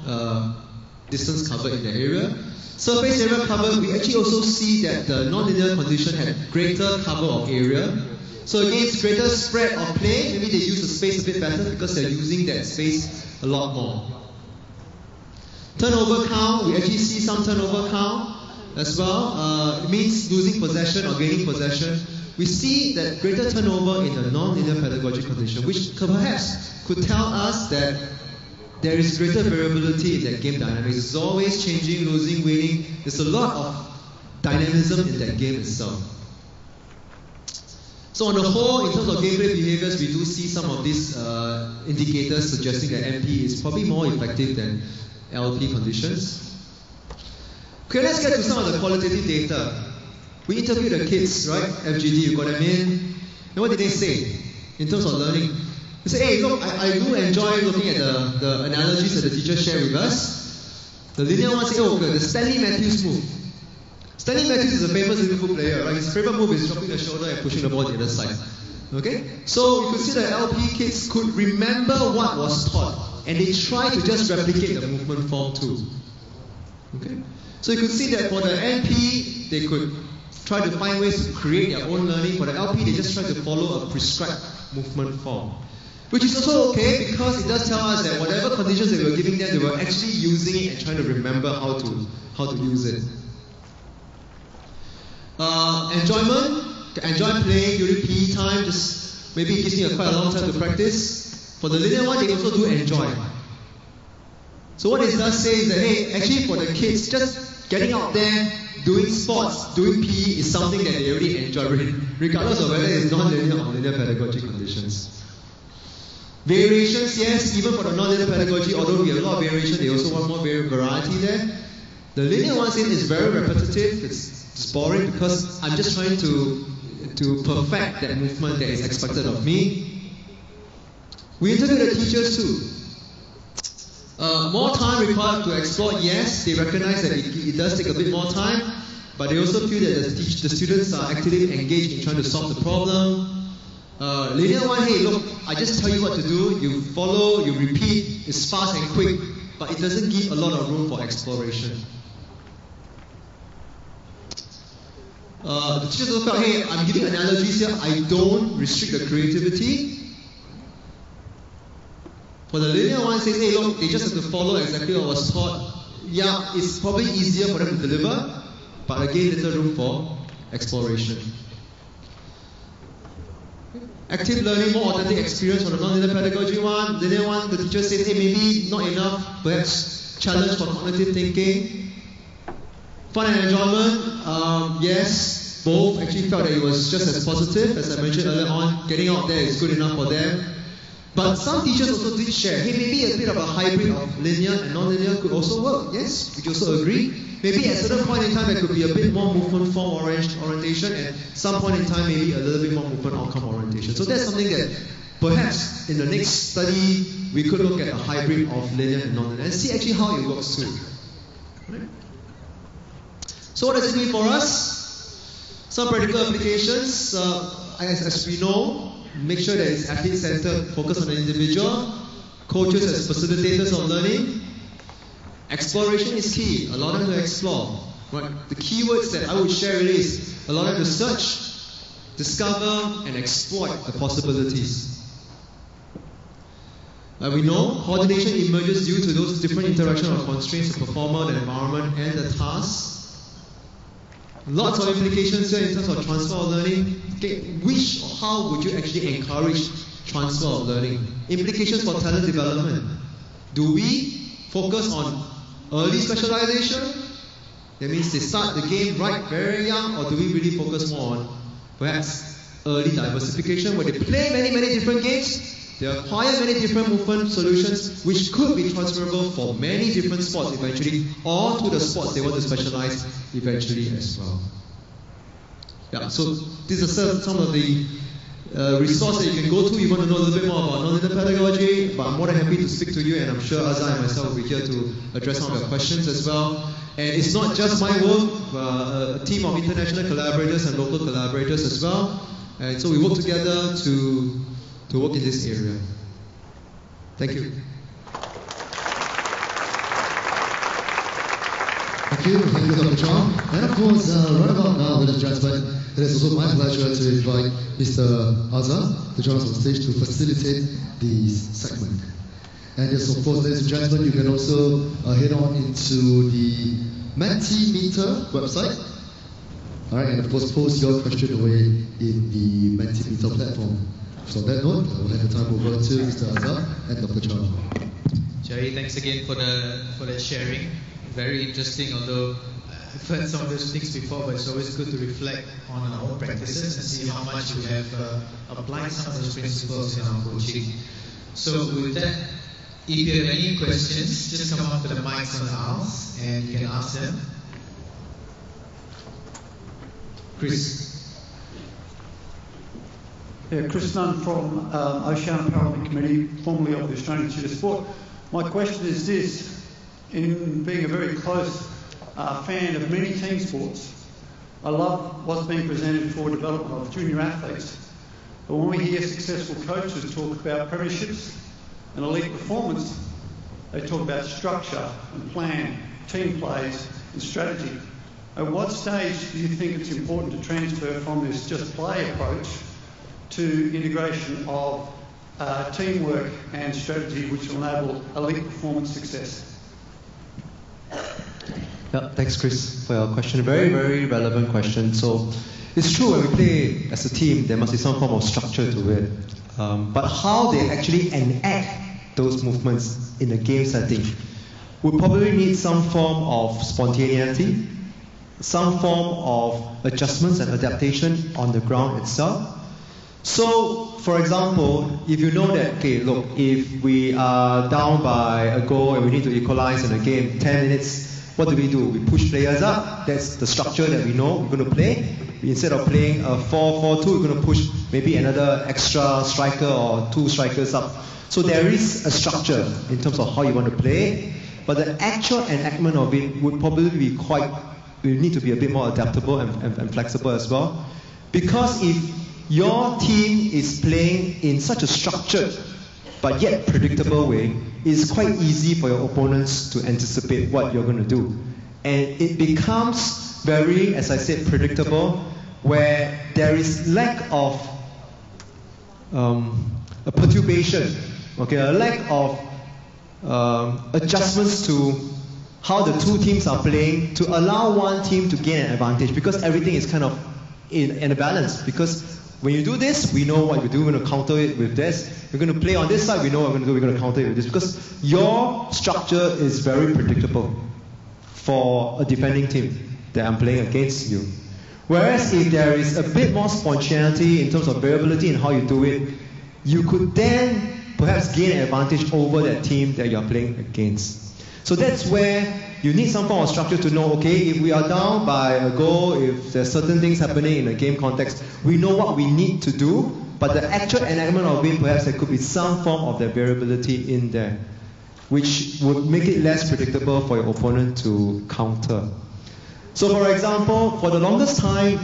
distance covered in the area. Surface area covered, we actually also see that the nonlinear condition had greater cover of area. So again, it's greater spread of play. Maybe they use the space a bit better because they're using that space a lot more. Turnover count, we actually see some turnover count as well. It means losing possession or gaining possession. We see that greater turnover in the non-linear pedagogy condition, which perhaps could tell us that there is greater variability in that game dynamics. It's always changing, losing, winning. There's a lot of dynamism in that game itself. So on the whole, in terms of gameplay behaviors, we do see some of these indicators suggesting that MP is probably more effective than LP conditions. Okay, let's get to some of the qualitative data. We interviewed the kids, right? FGD, you got them in. And what did they say in terms of learning? They say, hey, look, I do enjoy looking at the analogies that the teacher shared with us. The linear one say, oh, the Stanley Matthews move. Stanley Matthews is a famous Liverpool player, right? His favorite move is dropping the shoulder and pushing the ball to the other side. Okay? So you could see that LP kids could remember what was taught, and they try to just replicate the movement form too. Okay? So you could see that for the NP, they could try to find ways to create their own learning. For the LP, they just try to follow a prescribed movement form. Which is also okay, because it does tell us that whatever conditions they were giving them, they were actually using it and trying to remember how to use it. Enjoyment, to enjoy playing during PE time, just maybe it gives me quite a long time to practice. For the linear one, they also do enjoy. So what it does say is that, hey, actually for the kids, just getting out there, doing sports, doing PE is something that they already enjoy, regardless of whether it's non-linear or linear pedagogy conditions. Variations, yes, even for the non-linear pedagogy, although we have a lot of variation, they also want more variety there. The linear one is very repetitive, it's boring because I'm just trying to perfect that movement that is expected of me. We interviewed the teachers too. More time required to explore, yes, they recognize that it does take a bit more time, but they also feel that the students are actively engaged in trying to solve the problem. Linear one, hey, look, I just tell you what to do, you follow, you repeat, it's fast and quick, but it doesn't give a lot of room for exploration. The teachers also felt, hey, I'm giving analogies here, I don't restrict the creativity. For the linear one, says, hey, look, they just have to follow exactly what was taught. Yeah, it's probably easier for them to deliver, but again, little room for exploration. Active learning, more authentic experience for the non-linear pedagogy one. Linear one, the teacher says, hey, maybe not enough, perhaps challenge for cognitive thinking. Fun and enjoyment, yes, both actually felt that it was just as positive. As I mentioned earlier on, getting out there is good enough for them. But some teachers also did share, hey, maybe a bit of a hybrid of linear and non-linear could also work. Yes, we also agree. Maybe at a certain point in time, there could be a bit more movement form orientation, and some point in time, maybe a little bit more movement outcome orientation. So that's something that perhaps in the next study, we could look at a hybrid of linear and non-linear and see actually how it works too. Right? So what does it mean for us? Some practical applications, as we know, make sure that it's athlete-centered, focus on the individual, coaches as facilitators of learning. Exploration is key, allow them to explore. Right? The keywords that I would share really is allow them to search, discover, and exploit the possibilities. We know coordination emerges due to those different interaction of constraints, the performer, the environment, and the task. Lots of implications here in terms of transfer of learning. Okay, which or how would you actually encourage transfer of learning? Implications for talent development. Do we focus on early specialization, That means they start the game right very young, or do we really focus more on perhaps early diversification where they play many different games, they acquire many different movement solutions which could be transferable for many different sports eventually, or to the sports they want to specialize eventually as well. Yeah, so these are some of the resources that you can go to. You want to know a little bit more about nonlinear pedagogy, but I'm more than happy to speak to you, and I'm sure Azza and myself will be here to address some of your questions as well. And it's not just my work, a team of international collaborators and local collaborators as well. And so we work together to work in this area. Thank you. Thank you, Dr. Chow. And of course, right about now, ladies and gentlemen, it is also my pleasure to invite Mr. Azza to join us on stage to facilitate this segment. And yes, of course, ladies and gentlemen, you can also head on into the Mentimeter website. All right, and of course, post your question away in the Mentimeter platform. So on that note, I will hand the time over to Mr. Azza and Dr. Chow. Jiayi, thanks again for that sharing. Very interesting, although I've heard some of those things before, but it's always good to reflect on our own practices and see how much we have applied some of those principles in our coaching. So with that, if you have any questions, just come up to the mics on the aisles and you can ask them. Chris. Yeah, Chris Nunn from Oceania Paralympic Committee, formerly of the Australian Institute of Sport. My question is this: in being a very close fan of many team sports, I love what's being presented for development of junior athletes. But when we hear successful coaches talk about premierships and elite performance, they talk about structure and plan, team plays and strategy. At what stage do you think it's important to transfer from this just play approach to integration of teamwork and strategy which will enable elite performance success? Yeah, thanks, Chris, for your question. Very relevant question. So it's true, when we play as a team, there must be some form of structure to it. But how they actually enact those movements in a game setting would probably need some form of spontaneity, some form of adjustments and adaptation on the ground itself. So, for example, if you know that, okay, look, if we are down by a goal and we need to equalize in a game, 10 minutes, what do? We push players up. That's the structure that we know we're going to play. Instead of playing a 4-4-2, we're going to push maybe another extra striker or 2 strikers up. So there is a structure in terms of how you want to play, but the actual enactment of it would probably be we need to be a bit more adaptable and flexible as well. Because if your team is playing in such a structured but yet predictable way, it's quite easy for your opponents to anticipate what you're going to do. And it becomes very, as I said, predictable, where there is lack of a perturbation, okay, a lack of adjustments to how the two teams are playing to allow one team to gain an advantage, because everything is kind of in a balance. Because when you do this, we know what we do. We're going to counter it with this. We're going to play on this side. We know what we're going to do. We're going to counter it with this. Because your structure is very predictable for a defending team that I'm playing against you. Whereas if there is a bit more spontaneity in terms of variability in how you do it, you could then perhaps gain an advantage over that team that you're playing against. So that's where you need some form of structure to know, okay, if we are down by a goal, if there's certain things happening in a game context, we know what we need to do, but the actual enactment of it, perhaps there could be some form of that variability in there, which would make it less predictable for your opponent to counter. So for example, for the longest time,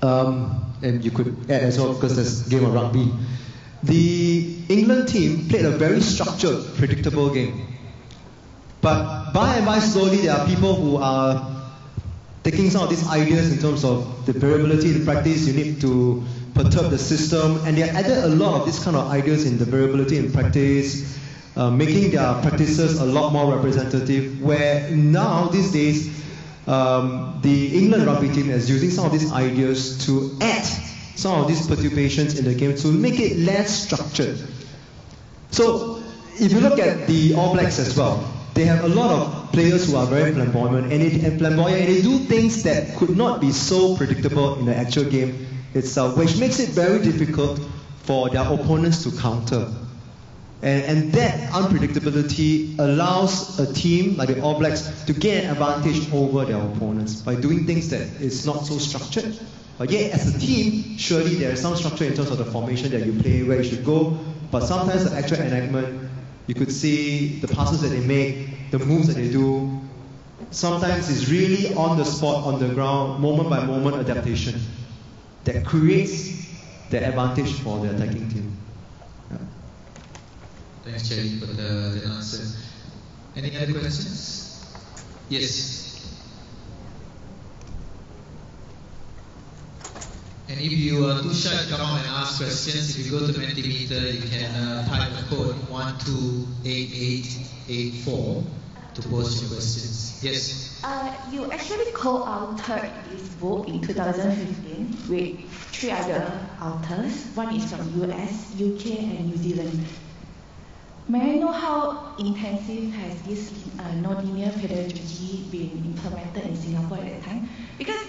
and you could add as well because there's a game of rugby, the England team played a very structured, predictable game. But by and by, slowly, there are people who are taking some of these ideas in terms of the variability in practice. You need to perturb the system, and they added a lot of these kind of ideas in the variability in practice, making their practices a lot more representative. Where now, these days, the England rugby team is using some of these ideas to add some of these perturbations in the game to make it less structured. So, if you look at the All Blacks as well, they have a lot of players who are very flamboyant and they do things that could not be so predictable in the actual game itself, which makes it very difficult for their opponents to counter. And that unpredictability allows a team like the All Blacks to gain an advantage over their opponents by doing things that is not so structured. But yet, as a team, surely there is some structure in terms of the formation that you play, where you should go. But sometimes the actual enactment, you could see the passes that they make, the moves that they do. Sometimes it's really on the spot, on the ground, moment by moment adaptation that creates the advantage for the attacking team. Yeah. Thanks, Jiayi, for the answer. Any other questions? Yes. And if you are too shy to come out and ask questions, if you go to Mentimeter, you can type the code 128884 to post your questions. Yes? You actually co-authored this book in 2015 with 3 other authors. One is from US, UK, and New Zealand. May I know how intensive has this nonlinear pedagogy been implemented in Singapore at that time? Because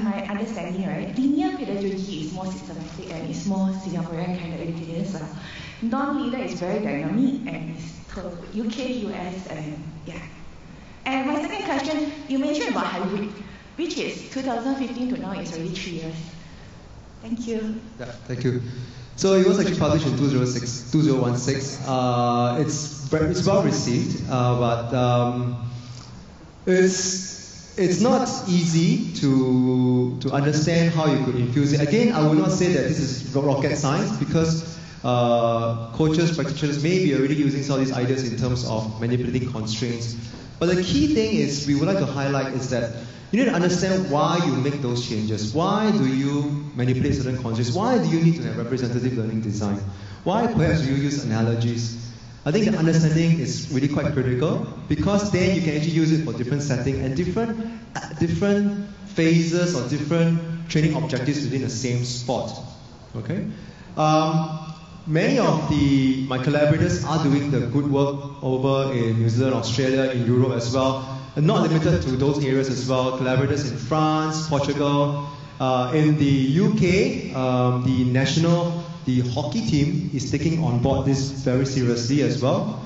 my understanding, right, linear pedagogy is more systematic and it's more Singaporean kind of education style. Non-linear is very dynamic and it's UK, US, and yeah. And my second question, you mentioned about hybrid, which is 2015 to now is already 3 years. Thank you. Yeah, thank you. So it was actually published in 2016. It's well received, but it's not easy to understand how you could infuse it. Again, I would not say that this is rocket science, because coaches, practitioners may be already using some of these ideas in terms of manipulating constraints. But the key thing is we would like to highlight is that you need to understand why you make those changes. Why do you manipulate certain constraints? Why do you need to have representative learning design? Why perhaps do you use analogies? I think the understanding is really quite critical, because then you can actually use it for different settings and different phases or different training objectives within the same sport. Okay? Many of my collaborators are doing the good work over in New Zealand, Australia, in Europe as well. And not limited to those areas as well. Collaborators in France, Portugal. In the UK, the hockey team is taking on board this very seriously as well.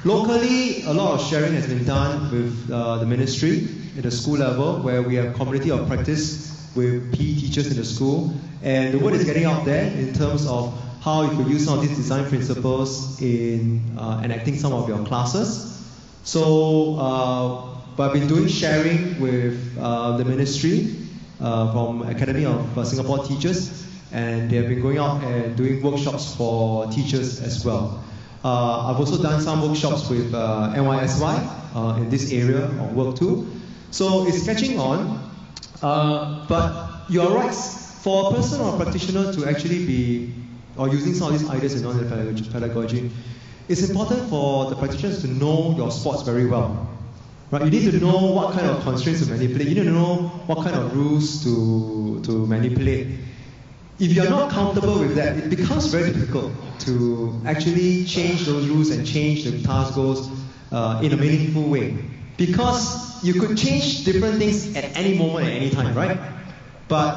Locally, a lot of sharing has been done with the ministry at the school level, where we have community of practice with PE teachers in the school. And the word is getting out there in terms of how you could use some of these design principles in enacting some of your classes. So, I've been doing sharing with the ministry from Academy of Singapore Teachers, and they have been going out and doing workshops for teachers as well. I've also done some workshops with NYSY in this area of work too. So it's catching on, but you're right. For a person or a practitioner to actually be using some of these ideas in nonlinear pedagogy, it's important for the practitioners to know your sports very well. Right? You need to know what kind of constraints to manipulate. You need to know what kind of rules to manipulate. If you're not comfortable with that, it becomes very difficult to actually change those rules and change the task goals in a meaningful way. Because you could change different things at any moment, at any time, right? But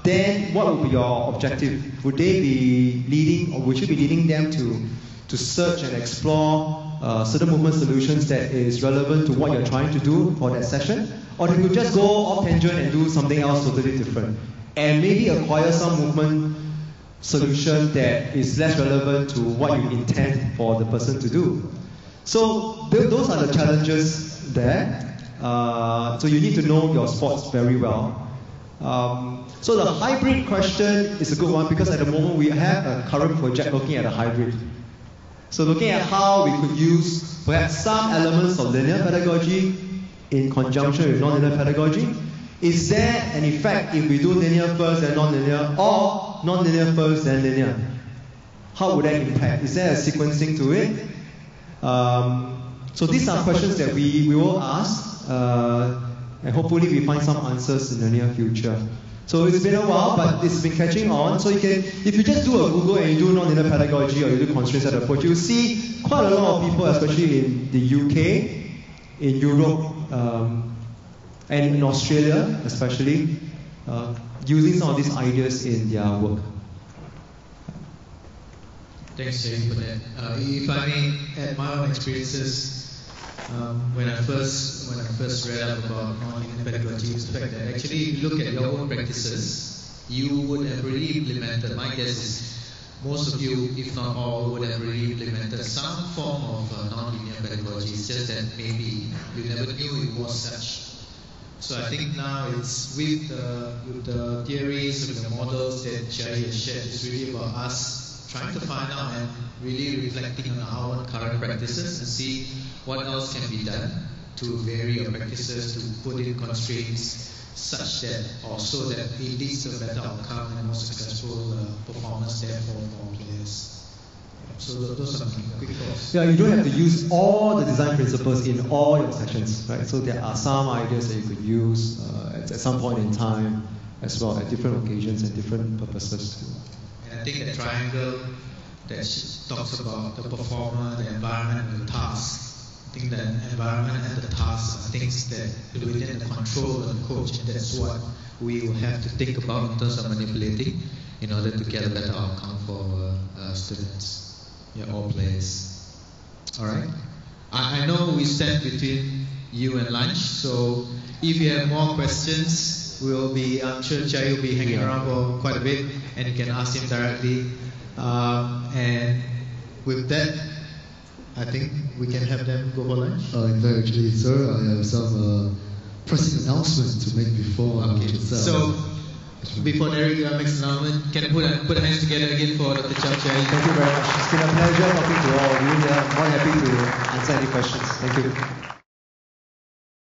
then what would be your objective? Would they be leading, or would you be leading them to search and explore certain movement solutions that is relevant to what you're trying to do for that session? Or they could just go off tangent and do something else totally different, and maybe acquire some movement solution that is less relevant to what you intend for the person to do. So those are the challenges there. So you need to know your sports very well. So the hybrid question is a good one, because at the moment we have a current project looking at a hybrid. So looking at how we could use perhaps some elements of linear pedagogy in conjunction with nonlinear pedagogy. Is there an effect if we do linear first then nonlinear, or nonlinear first then linear? How would that impact? Is there a sequencing to it? So these are questions that we will ask, and hopefully we find some answers in the near future. So it's been a while, but it's been catching on. So you can, if you just do a Google and you do nonlinear pedagogy or you do constraint-set approach, you'll see quite a lot of people, especially in the UK, in Europe, and in Australia especially, using some of these ideas in their work. Thanks, Jiayi, for that. If I may add my own experiences, when I first read up about nonlinear pedagogy, was the fact that actually, if you look at your own practices, you would have really implemented. My guess is most of you, if not all, would have really implemented some form of nonlinear pedagogy. It's just that maybe you never knew it was such. So I think now it's with the theories, with the models that Jiayi has shared, it's really about us trying to find out and really reflecting on our own current practices and see what else can be done to vary your practices, to put in constraints such that also that it leads to a better outcome and more successful performance there for players. So those are my quick thoughts. Yeah, you don't have to use all the design principles in all your sessions, right? So there are some ideas that you could use at some point in time as well, at different occasions and different purposes. And I think the triangle that talks about the performer, the environment, and the task. I think the environment and the task are things that within the control of the coach, and that's what we will have to think about in terms of manipulating in order to get a better outcome for students. Yeah, all players. All right. I know we stand between you and lunch, so if you have more questions, I'm sure Jiayi will be hanging around for quite a bit, and you can ask him directly. And with that, I think we can have them go for lunch. In fact, actually, sir, I have some pressing announcement to make before. Okay. So before Derek makes an announcement, can I put hands together again for Dr. Chow? Thank you very much. It's been a pleasure talking to all of you. We are more happy to answer any questions. Thank you.